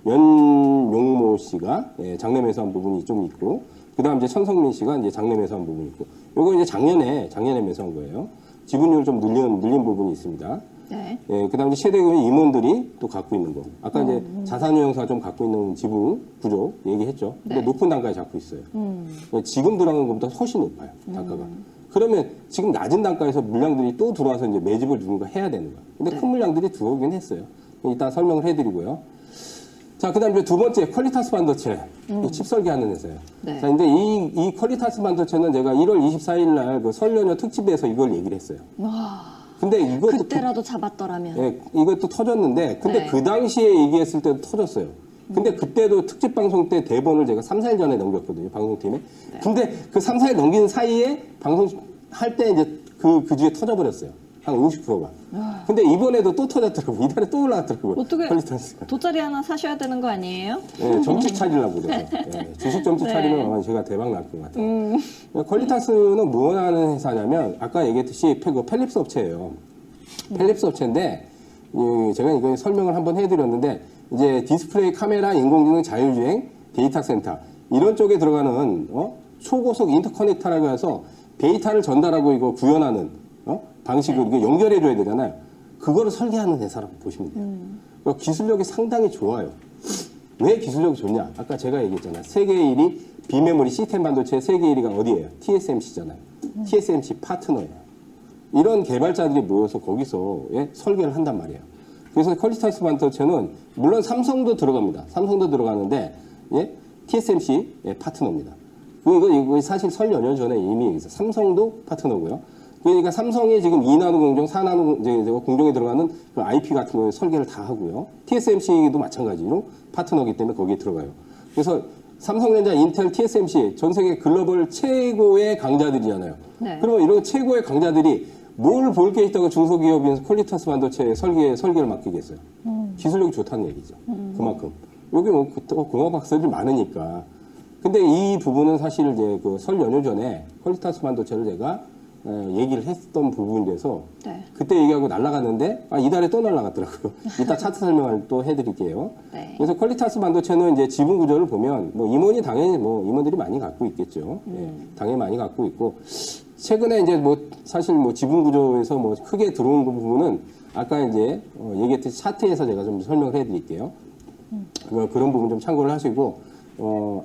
연용모 씨가 장내 매수한 부분이 좀 있고, 그 다음 이제 천성민 씨가 이제 장내 매수한 부분이 있고, 요거 이제 작년에 매수한 거예요. 지분율 좀 늘린 부분이 있습니다. 네. 예, 그 다음에 최대금 임원들이 또 갖고 있는 거. 아까 이제 자산운용사 좀 갖고 있는 지분 구조 얘기했죠. 근데 네. 높은 단가에 잡고 있어요. 지금 들어가는 것보다 훨씬 높아요, 단가가. 그러면 지금 낮은 단가에서 물량들이 또 들어와서 이제 매집을 누군가 해야 되는 거야. 근데 네. 큰 물량들이 들어오긴 했어요. 이따 설명을 해드리고요. 자, 그 다음에 이제 두 번째, 퀄리타스 반도체. 이 칩 설계하는 회사예요. 네. 자, 근데 이 퀄리타스 반도체는 제가 1월 24일 날 그 설 연휴 특집에서 이걸 얘기를 했어요. 와, 근데 이것도 그때라도 잡았더라면. 예, 이것도 터졌는데, 근데 네. 그 당시에 얘기했을 때도 터졌어요. 근데 그때도 특집 방송 때 대본을 제가 3, 4일 전에 넘겼거든요, 방송팀에. 네. 근데 그 3, 4일 넘기는 사이에 방송할 때 이제 그 주에 터져버렸어요. 한 50%가. 근데 이번에도 또 터졌더라고요. 이달에 또 올라갔더라고요. 어떻게 퀄리타스가. 돗자리 하나 사셔야 되는 거 아니에요? 예, 점집 차리려고 그래서. 예, 주식 점집 네. 차리면 아마 제가 대박 날 것 같아요. 퀄리타스는 뭐 하는 회사냐면, 아까 얘기했듯이 그 펠립스 업체예요. 펠립스 업체인데, 제가 이거 설명을 한번 해드렸는데, 이제 디스플레이 카메라, 인공지능, 자율주행, 데이터 센터, 이런 쪽에 들어가는, 초고속 인터커넥터라고 해서 데이터를 전달하고 이거 구현하는, 방식을 이거 연결해줘야 되잖아요. 그거를 설계하는 회사라고 보시면 돼요. 그러니까 기술력이 상당히 좋아요. 왜 기술력이 좋냐? 아까 제가 얘기했잖아요. 세계 1위 비메모리 시스템 반도체 세계 1위가 어디예요? TSMC잖아요. TSMC 파트너예요. 이런 개발자들이 모여서 거기서 설계를 한단 말이에요. 그래서 퀄리타스 반도체는 물론 삼성도 들어갑니다. 삼성도 들어가는데 TSMC 파트너입니다. 이거 사실 설 연휴 전에 이미 얘기했어요. 삼성도 파트너고요. 그러니까 삼성이 지금 2나노 공정, 4나노 이제 공정에 들어가는 그 IP 같은 거 설계를 다 하고요. TSMC도 마찬가지로 파트너기 때문에 거기에 들어가요. 그래서 삼성전자, 인텔, TSMC 전 세계 글로벌 최고의 강자들이잖아요. 네. 그러면 이런 최고의 강자들이 뭘 볼 게 있다고 중소기업인 퀄리타스 반도체 설계를 맡기겠어요. 기술력이 좋다는 얘기죠. 그만큼. 여기 뭐 공학 박사들이 많으니까. 근데 이 부분은 사실 이제 그 설 연휴 전에 퀄리타스 반도체를 제가 얘기를 했던 부분이라서 네. 그때 얘기하고 날아갔는데 이달에 또 날아갔더라고요. 이따 차트 설명을 또 해드릴게요. 네. 그래서 퀄리타스 반도체는 이제 지분 구조를 보면 뭐 임원이 당연히 뭐 임원들이 많이 갖고 있겠죠. 당연히 많이 갖고 있고 최근에 이제 뭐 사실 뭐 지분 구조에서 뭐 크게 들어온 부분은 아까 이제 얘기했듯이 차트에서 제가 좀 설명을 해드릴게요. 그런 부분 좀 참고를 하시고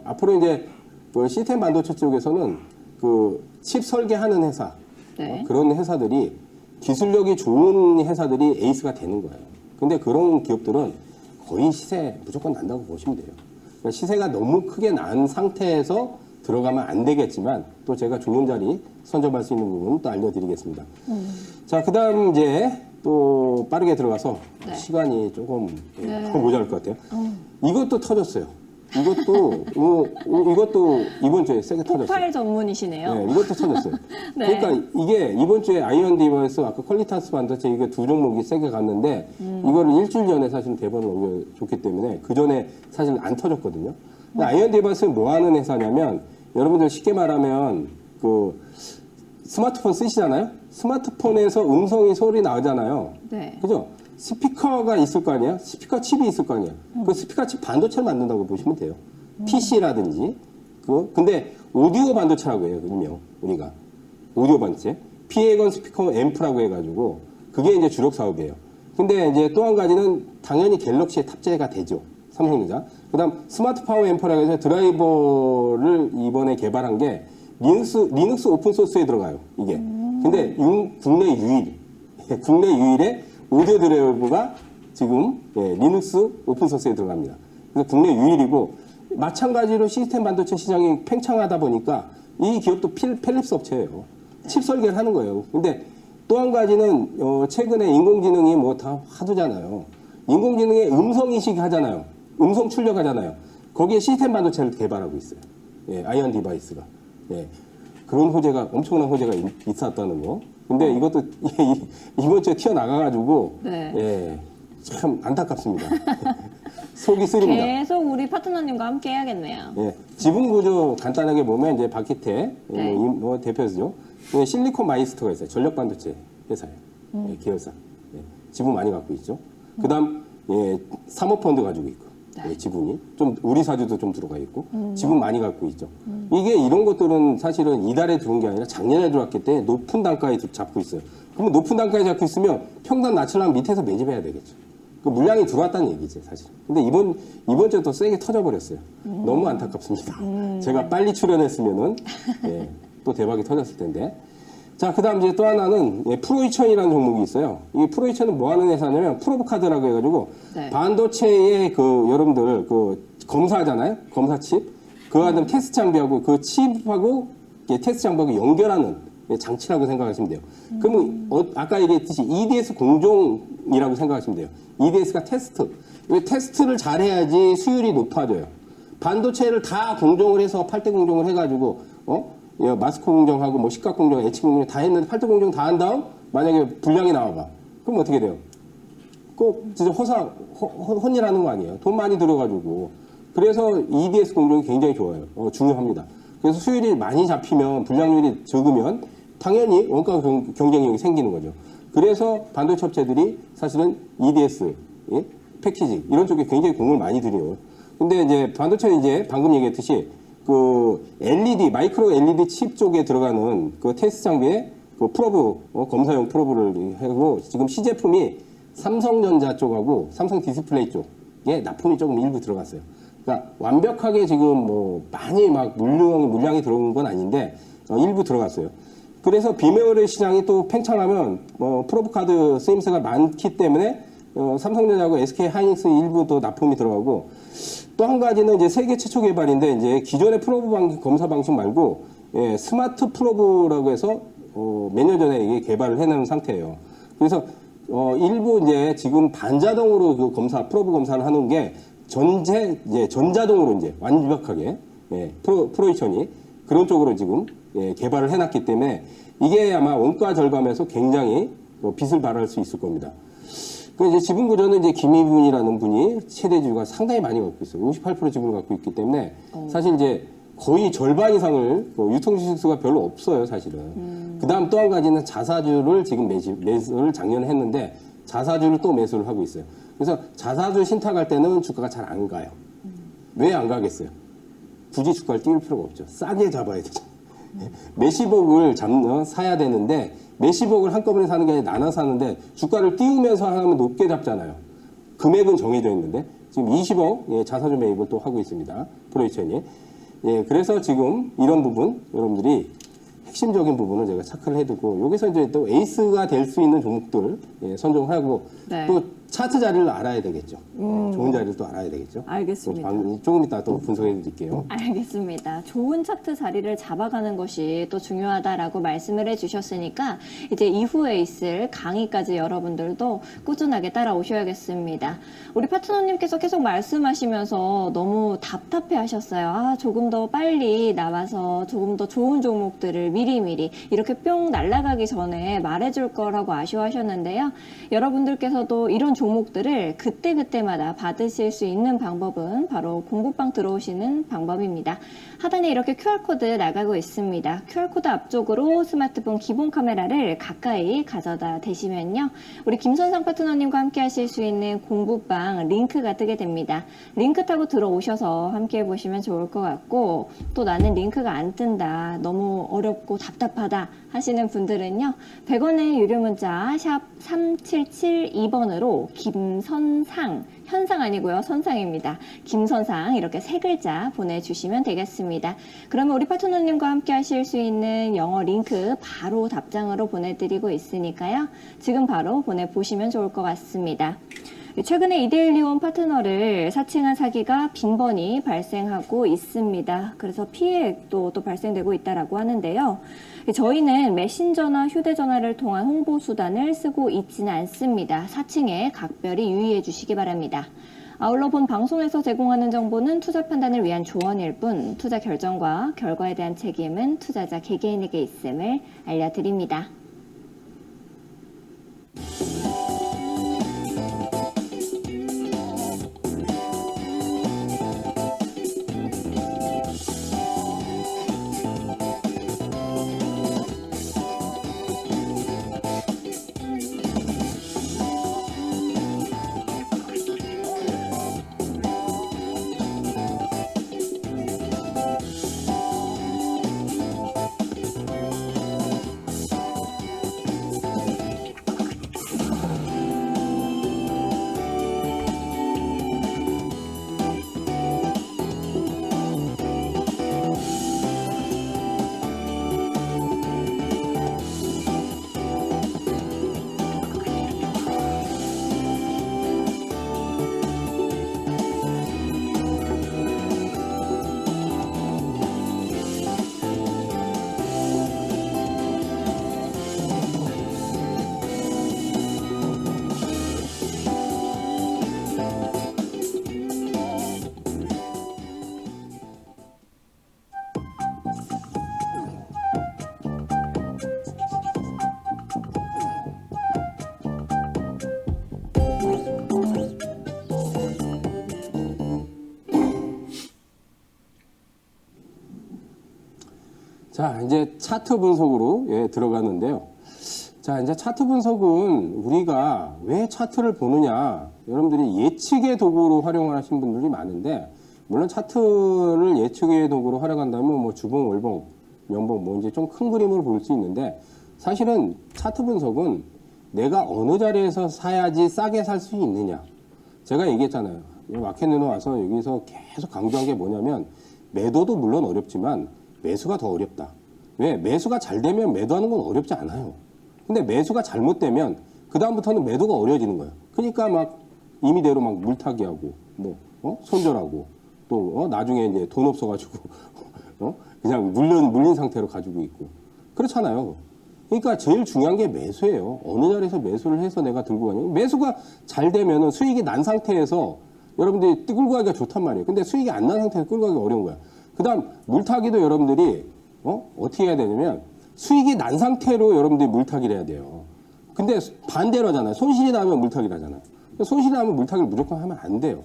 앞으로 이제 그 시스템 반도체 쪽에서는 그 칩 설계하는 회사 네. 그런 회사들이 기술력이 좋은 회사들이 에이스가 되는 거예요. 근데 그런 기업들은 거의 시세 무조건 난다고 보시면 돼요. 그러니까 시세가 너무 크게 난 상태에서 들어가면 안 되겠지만 또 제가 좋은 자리 선점할 수 있는 부분은 또 알려드리겠습니다. 자, 그 다음 이제 또 빠르게 들어가서 네. 시간이 조금 네. 모자랄 것 같아요. 이것도 터졌어요. 이것도 이번 주에 세게 터졌어요. 폭발 전문이시네요. 네, 이것도 터졌어요. 네. 그러니까 이게 이번 주에 아이언 디버스 아까 퀄리타스 반도체 이게 두 종목이 세게 갔는데 이거를 일주일 전에 사실 대본을 넘겨줬기 때문에 그 전에 사실 안 터졌거든요. 근데 아이언 디버스는 뭐 하는 회사냐면 여러분들 쉽게 말하면 그 스마트폰 쓰시잖아요. 스마트폰에서 음성이 소리 나잖아요. 네. 그죠? 스피커가 있을 거 아니에요? 스피커 칩이 있을 거 아니에요? 그 스피커 칩 반도체를 만든다고 보시면 돼요. PC라든지. 근데 오디오 반도체라고 해요, 일명. 우리가. 오디오 반도체. 피해건 스피커 앰프라고 해가지고 그게 이제 주력 사업이에요. 근데 이제 또 한 가지는 당연히 갤럭시에 탑재가 되죠. 삼성전자. 그다음 스마트 파워 앰퍼라고 해서 드라이버를 이번에 개발한 게 리눅스 오픈 소스에 들어가요. 이게. 근데 국내 유일의 오디오 드라이버가 지금 리눅스 오픈 소스에 들어갑니다. 그래서 국내 유일이고 마찬가지로 시스템 반도체 시장이 팽창하다 보니까 이 기업도 펠립스 업체예요. 칩 설계를 하는 거예요. 근데 또 한 가지는 최근에 인공지능이 뭐 다 화두잖아요. 인공지능의 음성 인식 하잖아요. 음성 출력하잖아요. 거기에 시스템 반도체를 개발하고 있어요. 아이언 디바이스가. 그런 호재가 엄청난 호재가 있었다는 거. 근데 이것도 이번 주에 튀어나가가지고 참 안타깝습니다. 속이 쓰립니다. 계속 우리 파트너님과 함께 해야겠네요. 지분 구조 간단하게 보면 이제 박희태 대표죠. 실리콘 마이스터가 있어요. 전력 반도체 회사예요. 계열사. 지분 많이 갖고 있죠. 그다음 사모펀드 가지고 있고 지분이 좀 우리 사주도 좀 들어가 있고 지분 많이 갖고 있죠. 이게 이런 것들은 사실은 이달에 들어온 게 아니라 작년에 들어왔기 때문에 높은 단가에 잡고 있어요. 그러면 높은 단가에 잡고 있으면 평단 낮추려면 밑에서 매집해야 되겠죠. 그 물량이 들어왔다는 얘기지 사실. 근데 이번 주에 또 세게 터져버렸어요. 너무 안타깝습니다. 제가 빨리 출연했으면은 또 대박이 터졌을 텐데. 자, 그 다음 이제 또 하나는 프로이천이라는 종목이 있어요. 이 프로이천은 뭐 하는 회사냐면 프로브카드라고 해가지고 반도체에 여러분들 검사하잖아요. 검사칩. 그거 하면 테스트 장비하고 그 칩하고 테스트 장비하고 연결하는 장치라고 생각하시면 돼요. 그러면 아까 얘기했듯이 EDS 공정이라고 생각하시면 돼요. EDS가 테스트. 왜 테스트를 잘해야지 수율이 높아져요. 반도체를 다 공정을 해서 8대 공정을 해가지고 마스크 공정하고 뭐 식각 공정, 예측 공정 다 했는데 8대 공정 다 한 다음 만약에 불량이 나와봐. 그럼 어떻게 돼요? 꼭 진짜 혼일하는 거 아니에요. 돈 많이 들어가지고. 그래서 EDS 공정이 굉장히 좋아요. 중요합니다. 그래서 수율이 많이 잡히면 불량률이 적으면 당연히 원가 경쟁력이 생기는 거죠. 그래서 반도체 업체들이 사실은 EDS, 패키징 이런 쪽에 굉장히 공을 많이 들여요. 근데 이제 반도체는 이제 방금 얘기했듯이 LED, 마이크로 LED 칩 쪽에 들어가는 그 테스트 장비에 검사용 프로브를 하고 지금 시제품이 삼성전자 쪽하고 삼성 디스플레이 쪽에 납품이 조금 일부 들어갔어요. 그러니까 완벽하게 지금 뭐 많이 막 물량이 들어온 건 아닌데 일부 들어갔어요. 그래서 비메모리 시장이 또 팽창하면 프로브 카드 쓰임새가 많기 때문에 삼성전자하고 SK 하이닉스 일부 또 납품이 들어가고 또 한 가지는 이제 세계 최초 개발인데 이제 기존의 프로브 검사 방식 말고 스마트 프로브라고 해서 몇 년 전에 이게 개발을 해놓은 상태예요. 그래서 일부 이제 지금 반자동으로 그 프로브 검사를 하는 게 전자동으로 이제 완벽하게 프로이천이 그런 쪽으로 지금 개발을 해놨기 때문에 이게 아마 원가 절감에서 굉장히 빚을 발할 수 있을 겁니다. 그 이제 지분 구조는 이제 김희분이라는 분이 최대 주주가 상당히 많이 갖고 있어요. 58% 지분을 갖고 있기 때문에 사실 이제 거의 절반 이상을 유통주식수가 별로 없어요, 사실은. 그다음 또 한 가지는 자사주를 지금 매수를 작년에 했는데 자사주를 또 매수를 하고 있어요. 그래서 자사주 신탁할 때는 주가가 잘 안 가요. 왜 안 가겠어요? 굳이 주가를 띄울 필요가 없죠. 싸게 잡아야 되죠. 몇십억을 사야 되는데 몇십억을 한꺼번에 사는 게 아니라 나눠 사는데 주가를 띄우면서 하면 높게 잡잖아요. 금액은 정해져 있는데 지금 20억 자사주 매입을 또 하고 있습니다. 프로이천이. 그래서 지금 이런 부분 여러분들이 핵심적인 부분을 제가 체크를 해두고 여기서 이제 또 에이스가 될 수 있는 종목들 선정하고 또 차트 자리를 알아야 되겠죠. 좋은 자리를 또 알아야 되겠죠. 알겠습니다. 조금 이따 또 분석해 드릴게요. 알겠습니다. 좋은 차트 자리를 잡아가는 것이 또 중요하다라고 말씀을 해주셨으니까 이제 이후에 있을 강의까지 여러분들도 꾸준하게 따라오셔야겠습니다. 우리 파트너님께서 계속 말씀하시면서 너무 답답해 하셨어요. 아, 조금 더 빨리 나와서 조금 더 좋은 종목들을 미리미리 이렇게 뿅 날아가기 전에 말해줄 거라고 아쉬워하셨는데요. 여러분들께서도 이런 종목들을 그때그때마다 받으실 수 있는 방법은 바로 공부방 들어오시는 방법입니다. 하단에 이렇게 QR코드 나가고 있습니다. QR코드 앞쪽으로 스마트폰 기본 카메라를 가까이 가져다 대시면요. 우리 김선상 파트너님과 함께 하실 수 있는 공부방 링크가 뜨게 됩니다. 링크 타고 들어오셔서 함께 해보시면 좋을 것 같고 또 나는 링크가 안 뜬다. 너무 어렵고 답답하다 하시는 분들은요. 100원의 유료 문자 샵 3772번으로 그리고 김선상, 현상 아니고요. 선상입니다. 김선상 이렇게 세 글자 보내주시면 되겠습니다. 그러면 우리 파트너님과 함께 하실 수 있는 영어 링크 바로 답장으로 보내드리고 있으니까요. 지금 바로 보내보시면 좋을 것 같습니다. 최근에 이데일 이혼 파트너를 사칭한 사기가 빈번히 발생하고 있습니다. 그래서 피해액도 또 발생되고 있다라고 하는데요. 저희는 메신저나 휴대전화를 통한 홍보 수단을 쓰고 있지는 않습니다. 사칭에 각별히 유의해 주시기 바랍니다. 아울러 본 방송에서 제공하는 정보는 투자 판단을 위한 조언일 뿐 투자 결정과 결과에 대한 책임은 투자자 개개인에게 있음을 알려드립니다. 자, 이제 차트 분석으로 들어가는데요. 자, 이제 차트 분석은 우리가 왜 차트를 보느냐. 여러분들이 예측의 도구로 활용하시는 분들이 많은데, 물론 차트를 예측의 도구로 활용한다면 뭐 주봉, 월봉, 연봉, 뭐 이제 좀 큰 그림을 볼 수 있는데, 사실은 차트 분석은 내가 어느 자리에서 사야지 싸게 살 수 있느냐. 제가 얘기했잖아요. 마켓에 와서 여기서 계속 강조한 게 뭐냐면, 매도도 물론 어렵지만, 매수가 더 어렵다. 왜? 매수가 잘 되면 매도하는 건 어렵지 않아요. 근데 매수가 잘못되면 그다음부터는 매도가 어려워지는 거예요. 그러니까 막 임의대로 막 물타기 하고 손절하고 또 나중에 이제 돈 없어가지고 그냥 물린 상태로 가지고 있고 그렇잖아요. 그러니까 제일 중요한 게 매수예요. 어느 자리에서 매수를 해서 내가 들고 가냐. 매수가 잘 되면은 수익이 난 상태에서 여러분들이 끌고 가기가 좋단 말이에요. 근데 수익이 안 난 상태에서 끌고 가기가 어려운 거야. 그 다음 물타기도 여러분들이 어떻게 해야 되냐면 수익이 난 상태로 여러분들이 물타기를 해야 돼요. 근데 반대로 하잖아요. 손실이 나면 물타기를 하잖아요. 손실이 나면 물타기를 무조건 하면 안 돼요.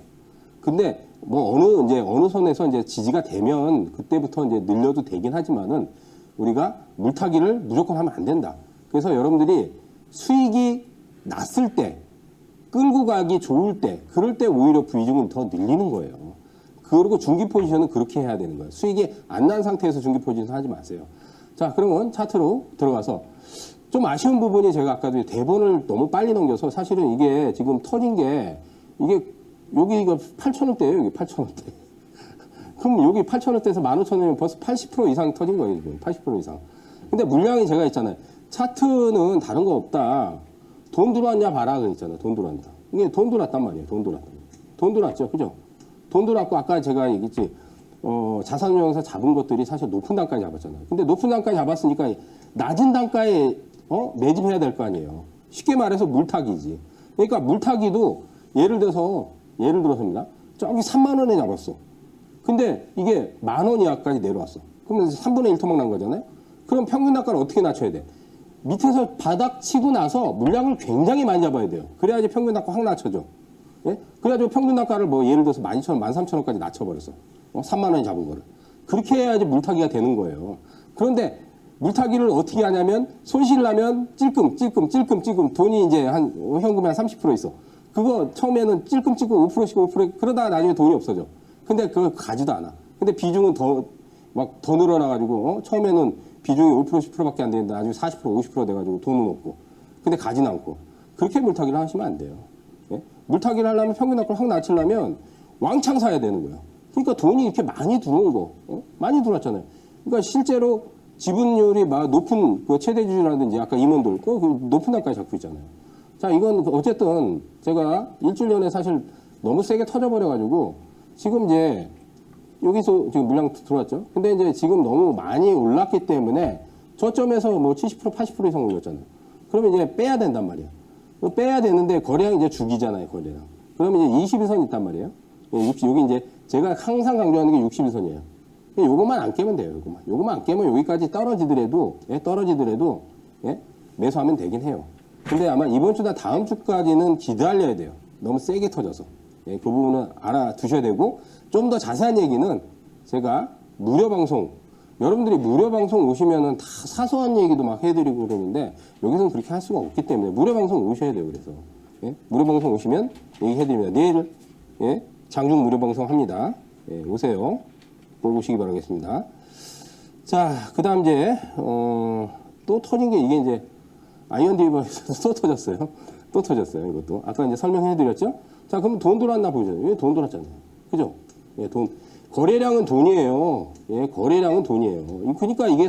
근데 뭐 어느 선에서 이제 지지가 되면 그때부터 이제 늘려도 되긴 하지만은 우리가 물타기를 무조건 하면 안 된다. 그래서 여러분들이 수익이 났을 때 끌고 가기 좋을 때 그럴 때 오히려 비중은 더 늘리는 거예요. 그리고 중기 포지션은 그렇게 해야 되는 거예요. 수익이 안 난 상태에서 중기 포지션 하지 마세요. 자, 그러면 차트로 들어가서 좀 아쉬운 부분이 제가 아까도 대본을 너무 빨리 넘겨서 사실은 이게 지금 터진 게 이게 여기가 8,000원대예요. 여기 8,000원대. 그럼 여기 8,000원대에서 15,000원이면 벌써 80% 이상 터진 거예요. 지금 80% 이상. 근데 물량이 제가 있잖아요. 차트는 다른 거 없다. 돈 들어왔냐 봐라 그랬잖아요. 돈 들어왔다. 이게 돈 들어왔단 말이에요. 돈 들어왔다. 돈 들어왔죠. 그죠? 돈 들어왔고 아까 제가 얘기했지 자산운용에서 잡은 것들이 사실 높은 단가에 잡았잖아요. 근데 높은 단가에 잡았으니까 낮은 단가에 매집해야 될 거 아니에요. 쉽게 말해서 물타기지. 그러니까 물타기도 예를 들어서입니다. 저기 3만 원에 잡았어. 근데 이게 10,000원 이하까지 내려왔어. 그러면 3분의 1 토막 난 거잖아요. 그럼 평균 단가를 어떻게 낮춰야 돼? 밑에서 바닥 치고 나서 물량을 굉장히 많이 잡아야 돼요. 그래야지 평균 단가 확 낮춰져. 예? 그래가지고 평균 단가를 뭐 예를 들어서 12,000원, 13,000원까지 낮춰버렸어. 3만 원에 잡은 거를. 그렇게 해야지 물타기가 되는 거예요. 그런데 물타기를 어떻게 하냐면 손실 나면 찔끔 돈이 이제 현금이 한 30% 있어. 그거 처음에는 찔끔 5%씩 5% 그러다가 나중에 돈이 없어져. 근데 그걸 가지도 않아. 근데 비중은 더 늘어나가지고 처음에는 비중이 5% 10%밖에 안 되는데 나중에 40% 50% 돼가지고 돈은 없고. 근데 가지는 않고. 그렇게 물타기를 하시면 안 돼요. 예? 물타기를 하려면 평균 단가를 확 낮추려면 왕창 사야 되는 거예요. 그러니까 돈이 이렇게 많이 들어온 거, 많이 들어왔잖아요. 그러니까 실제로 지분율이 막 높은 그 최대 주주라든지 아까 임원들 그 높은 단가에 잡고 있잖아요. 자, 이건 어쨌든 제가 일주일 전에 사실 너무 세게 터져버려가지고 지금 이제 여기서 지금 물량 들어왔죠. 근데 이제 지금 너무 많이 올랐기 때문에 저점에서 뭐 70%, 80% 이상 올렸잖아요. 그러면 이제 빼야 된단 말이에요. 빼야 되는데 거래량 이제 죽이잖아요, 거래량. 그러면 이제 22선 있단 말이에요. 여기 이제 제가 항상 강조하는 게 62선이에요. 요것만 안 깨면 돼요, 요것만 안 깨면 여기까지 떨어지더라도, 예, 매수하면 되긴 해요. 근데 아마 이번 주나 다음 주까지는 기다려야 돼요. 너무 세게 터져서. 예, 그 부분은 알아두셔야 되고, 좀 더 자세한 얘기는 제가 무료 방송, 여러분들이 무료 방송 오시면은 다 사소한 얘기도 막 해드리고 그러는데, 여기서는 그렇게 할 수가 없기 때문에 무료 방송 오셔야 돼요, 그래서. 예, 무료 방송 오시면 얘기해드립니다. 내일, 예, 장중 무료 방송 합니다. 예, 오세요. 보고 오시기 바라겠습니다. 자, 그 다음 이제, 또 터진 게 이게 이제, 아이언 디버에서 또 터졌어요. 또 터졌어요, 이것도. 아까 이제 설명해드렸죠? 자, 그럼 돈 돌았나 보죠. 왜 돈 돌았잖아요. 그죠? 예, 거래량은 돈이에요. 예, 거래량은 돈이에요. 그러니까 이게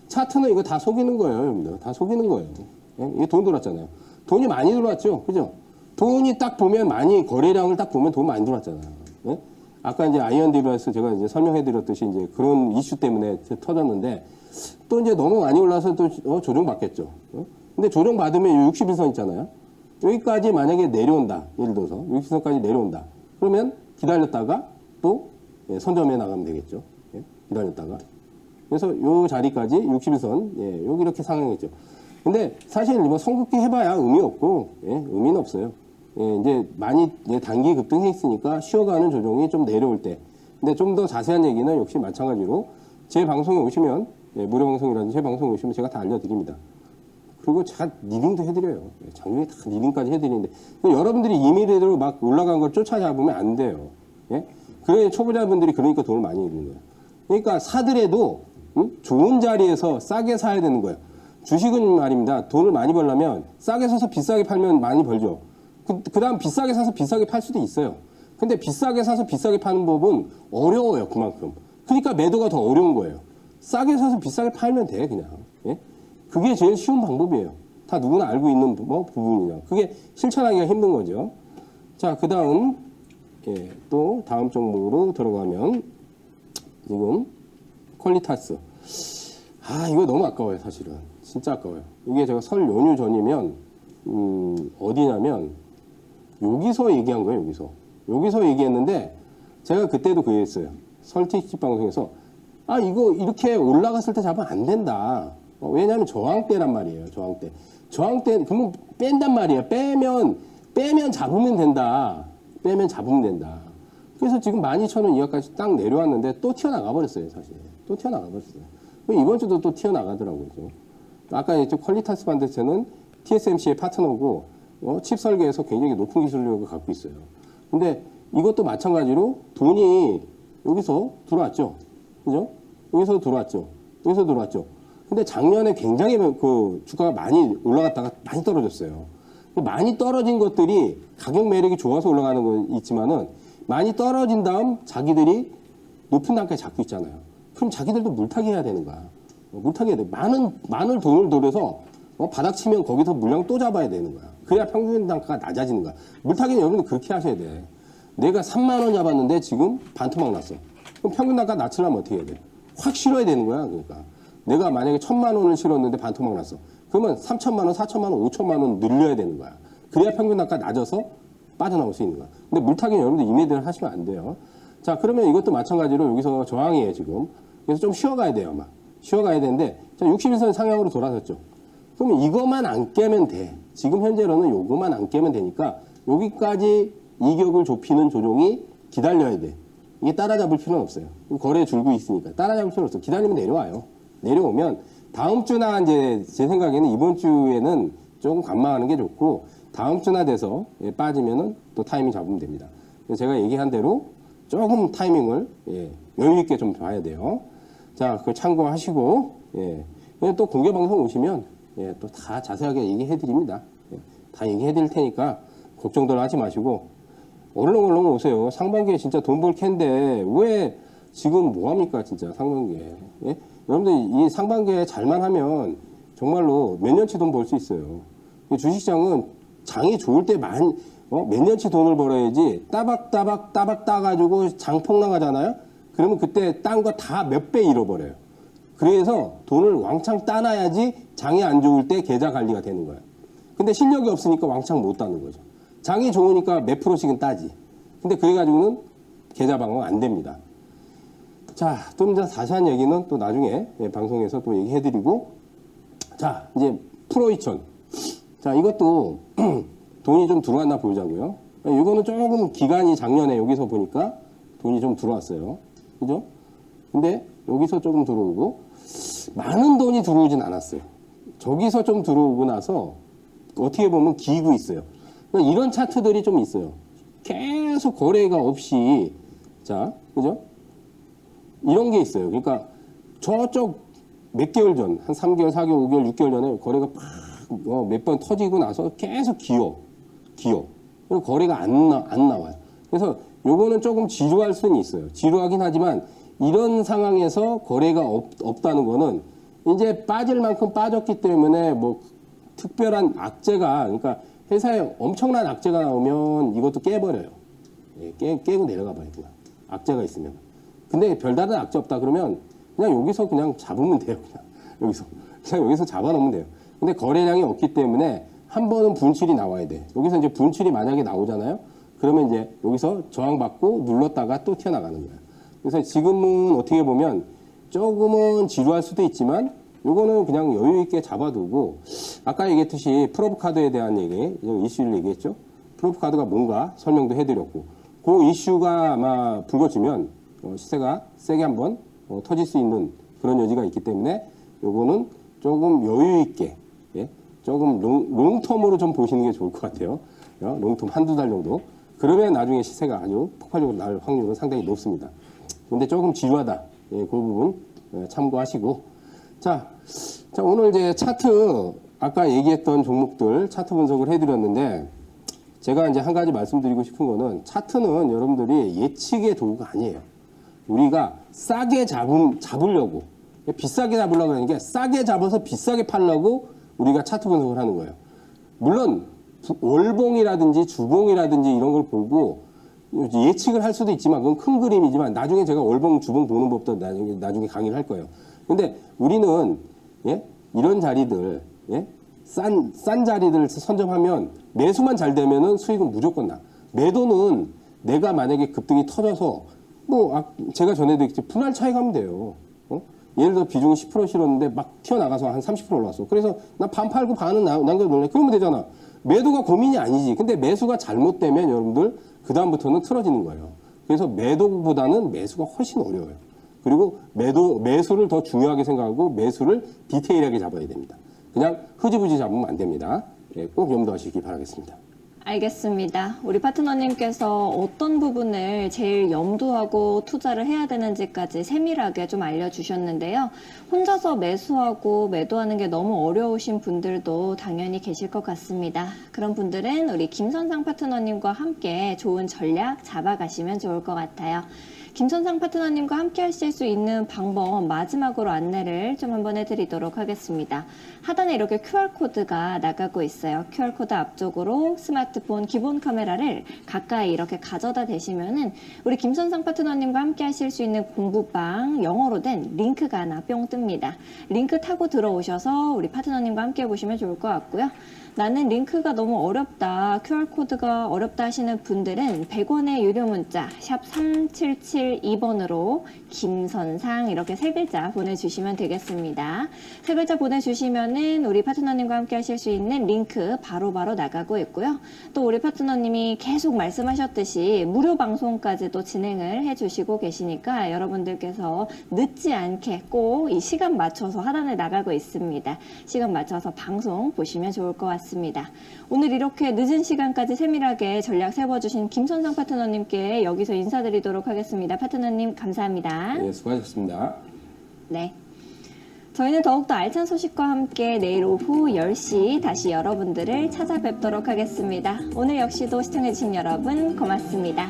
차트는 이거 다 속이는 거예요, 여러분들. 다 속이는 거예요. 예, 이게 돈 돌았잖아요. 돈이 많이 들어왔죠? 그죠? 돈이 딱 보면 거래량을 딱 보면 돈 많이 들어왔잖아요. 예? 아까 이제 아이언 디버에서 제가 이제 설명해드렸듯이 이제 그런 이슈 때문에 터졌는데 또 이제 너무 많이 올라서 또 조정받겠죠. 근데 조정받으면 61선 있잖아요. 여기까지 만약에 내려온다. 예를 들어서 60선까지 내려온다. 그러면 기다렸다가 또 선점해 나가면 되겠죠. 예, 기다렸다가. 그래서 요 자리까지 61선, 예, 여기 이렇게 상향했죠. 근데 사실 뭐 성급히 해봐야 의미 없고, 예, 의미는 없어요. 예, 이제 많이 단기 급등해 있으니까 쉬어가는 조정이 좀 내려올 때. 근데 좀 더 자세한 얘기는 역시 마찬가지로 제 방송에 오시면, 예, 무료 방송이라든지 제 방송에 오시면 제가 다 알려드립니다. 그리고 제가 리딩도 해드려요. 장중에 다 리딩까지 해드리는데 여러분들이 임의대로 막 올라간 걸 쫓아잡으면 안 돼요. 예? 그래 초보자분들이 그러니까 돈을 많이 잃는 거예요. 그러니까 사더라도 좋은 자리에서 싸게 사야 되는 거예요. 주식은 말입니다. 돈을 많이 벌려면 싸게 사서 비싸게 팔면 많이 벌죠. 그 다음 비싸게 사서 비싸게 팔 수도 있어요. 근데 비싸게 사서 비싸게 파는 법은 어려워요. 그만큼. 그러니까 매도가 더 어려운 거예요. 싸게 사서 비싸게 팔면 돼 그냥. 예? 그게 제일 쉬운 방법이에요. 다 누구나 알고 있는 부분이냐. 그게 실천하기가 힘든 거죠. 자, 그 다음, 예, 또 다음 종목으로 들어가면, 지금, 퀄리타스. 아, 이거 너무 아까워요, 사실은. 진짜 아까워요. 이게 제가 설 연휴 전이면, 어디냐면, 여기서 얘기한 거예요, 여기서. 여기서 얘기했는데, 제가 그때도 그 얘기했어요. 설 특집 방송에서, 아, 이거 이렇게 올라갔을 때 잡으면 안 된다. 왜냐하면 저항대란 말이에요. 저항대 그러면 뺀단 말이에요. 빼면 잡으면 된다. 빼면 잡으면 된다. 그래서 지금 12,000원 이하까지 딱 내려왔는데 또 튀어나가 버렸어요. 사실 또 튀어나가 버렸어요. 이번 주도 또 튀어나가더라고요. 아까 이제 퀄리타스 반도체는 TSMC의 파트너고 칩 설계에서 굉장히 높은 기술력을 갖고 있어요. 근데 이것도 마찬가지로 돈이 여기서 들어왔죠. 그죠? 여기서 들어왔죠. 근데 작년에 굉장히 그 주가가 많이 올라갔다가 많이 떨어졌어요. 많이 떨어진 것들이 가격 매력이 좋아서 올라가는 건 있지만은 많이 떨어진 다음 자기들이 높은 단가에 잡고 있잖아요. 그럼 자기들도 물타기 해야 되는 거야. 물타기 해야 돼. 많은 돈을 들여서 바닥 치면 거기서 물량 또 잡아야 되는 거야. 그래야 평균 단가가 낮아지는 거야. 물타기는 여러분들 그렇게 하셔야 돼. 내가 3만 원 잡았는데 지금 반토막 났어. 그럼 평균 단가 낮추려면 어떻게 해야 돼? 확 실어야 되는 거야. 그러니까. 내가 만약에 1,000만 원을 실었는데 반토막 났어. 그러면 3,000만 원, 4,000만 원, 5,000만 원 늘려야 되는 거야. 그래야 평균 단가 낮아서 빠져나올 수 있는 거야. 근데 물타기는 여러분들 임의대로 하시면 안 돼요. 자, 그러면 이것도 마찬가지로 여기서 저항이에요, 지금. 그래서 좀 쉬어가야 돼요, 아마. 쉬어가야 되는데, 자, 61선 상향으로 돌아섰죠. 그러면 이것만 안 깨면 돼. 지금 현재로는 요것만 안 깨면 되니까 여기까지 이격을 좁히는 조정이 기다려야 돼. 이게 따라잡을 필요는 없어요. 거래 줄고 있으니까. 따라잡을 필요는 없어. 기다리면 내려와요. 내려오면 다음 주나 이제 제 생각에는 이번 주에는 조금 관망하는 게 좋고 다음 주나 돼서 빠지면은 또 타이밍 잡으면 됩니다. 제가 얘기한 대로 조금 타이밍을 여유 있게 좀 봐야 돼요. 자, 그걸 참고하시고 또 공개 방송 오시면 또 다 자세하게 얘기해 드립니다. 다 얘기해 드릴 테니까 걱정들 하지 마시고 얼렁얼렁 오세요. 상반기에 진짜 돈 벌 텐데 왜 지금 뭐합니까 진짜 상반기에. 예? 여러분들 이 상반기에 잘만 하면 정말로 몇 년치 돈 벌 수 있어요. 주식시장은 장이 좋을 때 몇 년치 돈을 벌어야지 따박따박 따가지고 장 폭락하잖아요. 그러면 그때 딴 거 다 몇 배 잃어버려요. 그래서 돈을 왕창 따놔야지 장이 안 좋을 때 계좌 관리가 되는 거예요. 근데 실력이 없으니까 왕창 못 따는 거죠. 장이 좋으니까 몇 프로씩은 따지. 근데 그래가지고는 계좌 방어가 안 됩니다. 자, 좀 더 자세한 얘기는 또 나중에 방송에서 또 얘기해드리고, 자, 이제 프로2000. 자, 이것도 돈이 좀 들어왔나 보자고요. 이거는 조금 기간이 작년에 여기서 보니까 돈이 좀 들어왔어요. 그죠? 근데 여기서 조금 들어오고, 많은 돈이 들어오진 않았어요. 저기서 좀 들어오고 나서 어떻게 보면 기고 있어요. 그러니까 이런 차트들이 좀 있어요. 계속 거래가 없이, 자, 그죠? 이런 게 있어요. 그러니까 저쪽 몇 개월 전, 한 3개월, 4개월, 5개월, 6개월 전에 거래가 몇 번 터지고 나서 계속 기어. 그리고 거래가 안 나와요. 그래서 요거는 조금 지루할 수는 있어요. 지루하긴 하지만 이런 상황에서 거래가 없다는 거는 이제 빠질 만큼 빠졌기 때문에 뭐 특별한 악재가, 그러니까 회사에 엄청난 악재가 나오면 이것도 깨버려요. 예, 깨고 내려가 버려요. 그냥. 악재가 있으면. 근데 별다른 악재 없다 그러면 그냥 여기서 그냥 잡으면 돼요. 그냥 여기서 잡아놓으면 돼요. 근데 거래량이 없기 때문에 한 번은 분출이 나와야 돼. 여기서 이제 분출이 만약에 나오잖아요. 그러면 이제 여기서 저항받고 눌렀다가 또 튀어나가는 거예요. 그래서 지금은 어떻게 보면 조금은 지루할 수도 있지만 요거는 그냥 여유 있게 잡아두고, 아까 얘기했듯이 프로브카드에 대한 얘기, 이슈를 얘기했죠. 프로브카드가 뭔가 설명도 해드렸고, 그 이슈가 아마 불거지면 시세가 세게 한번 터질 수 있는 그런 여지가 있기 때문에 요거는 조금 여유 있게, 예? 조금 롱텀으로 좀 보시는 게 좋을 것 같아요. 롱텀 한두 달 정도. 그러면 나중에 시세가 아주 폭발적으로 날 확률은 상당히 높습니다. 근데 조금 지루하다. 예, 그 부분 참고하시고. 자, 오늘 이제 차트, 아까 얘기했던 종목들 차트 분석을 해드렸는데, 제가 이제 한 가지 말씀드리고 싶은 거는, 차트는 여러분들이 예측의 도구가 아니에요. 우리가 싸게 잡으려고, 비싸게 잡으려고 하는 게, 싸게 잡아서 비싸게 팔려고 우리가 차트 분석을 하는 거예요. 물론 월봉이라든지 주봉이라든지 이런 걸 보고 예측을 할 수도 있지만 그건 큰 그림이지만, 나중에 제가 월봉, 주봉 보는 법도 나중에 강의를 할 거예요. 근데 우리는, 예? 이런 자리들, 예? 싼 자리들을 선점하면 매수만 잘 되면은 수익은 무조건 나. 매도는 내가 만약에 급등이 터져서 제가 전에도 얘기했지, 분할 차익 하면 돼요. 예를 들어 비중이 10% 실었는데 막 튀어나가서 한 30% 올랐어. 그래서 나 반 팔고 반은 남겨놓을래. 그러면 되잖아. 매도가 고민이 아니지. 근데 매수가 잘못되면 여러분들 그다음부터는 틀어지는 거예요. 그래서 매도보다는 매수가 훨씬 어려워요. 그리고 매수를 더 중요하게 생각하고 매수를 디테일하게 잡아야 됩니다. 그냥 흐지부지 잡으면 안 됩니다. 예, 꼭 염두하시기 바라겠습니다. 알겠습니다. 우리 파트너님께서 어떤 부분을 제일 염두하고 투자를 해야 되는지까지 세밀하게 좀 알려주셨는데요. 혼자서 매수하고 매도하는 게 너무 어려우신 분들도 당연히 계실 것 같습니다. 그런 분들은 우리 김선상 파트너님과 함께 좋은 전략 잡아가시면 좋을 것 같아요. 김선상 파트너님과 함께 하실 수 있는 방법 마지막으로 안내를 좀 한번 해드리도록 하겠습니다. 하단에 이렇게 QR코드가 나가고 있어요. QR코드 앞쪽으로 스마트폰 기본 카메라를 가까이 이렇게 가져다 대시면은 우리 김선상 파트너님과 함께 하실 수 있는 공부방 영어로 된 링크가 하나 뿅 뜹니다. 링크 타고 들어오셔서 우리 파트너님과 함께 해보시면 좋을 것 같고요. 나는 링크가 너무 어렵다, QR코드가 어렵다 하시는 분들은 100원의 유료 문자 샵 3772번으로 김선상 이렇게 세 글자 보내주시면 되겠습니다. 세 글자 보내주시면은 우리 파트너님과 함께 하실 수 있는 링크 바로바로 나가고 있고요. 또 우리 파트너님이 계속 말씀하셨듯이 무료 방송까지도 진행을 해주시고 계시니까 여러분들께서 늦지 않게 꼭 이 시간 맞춰서 하단에 나가고 있습니다. 시간 맞춰서 방송 보시면 좋을 것 같습니다. 오늘 이렇게 늦은 시간까지 세밀하게 전략 세워주신 김선상 파트너님께 여기서 인사드리도록 하겠습니다. 파트너님 감사합니다. 네, 수고하셨습니다. 네. 저희는 더욱더 알찬 소식과 함께 내일 오후 10시 다시 여러분들을 찾아뵙도록 하겠습니다. 오늘 역시도 시청해주신 여러분 고맙습니다.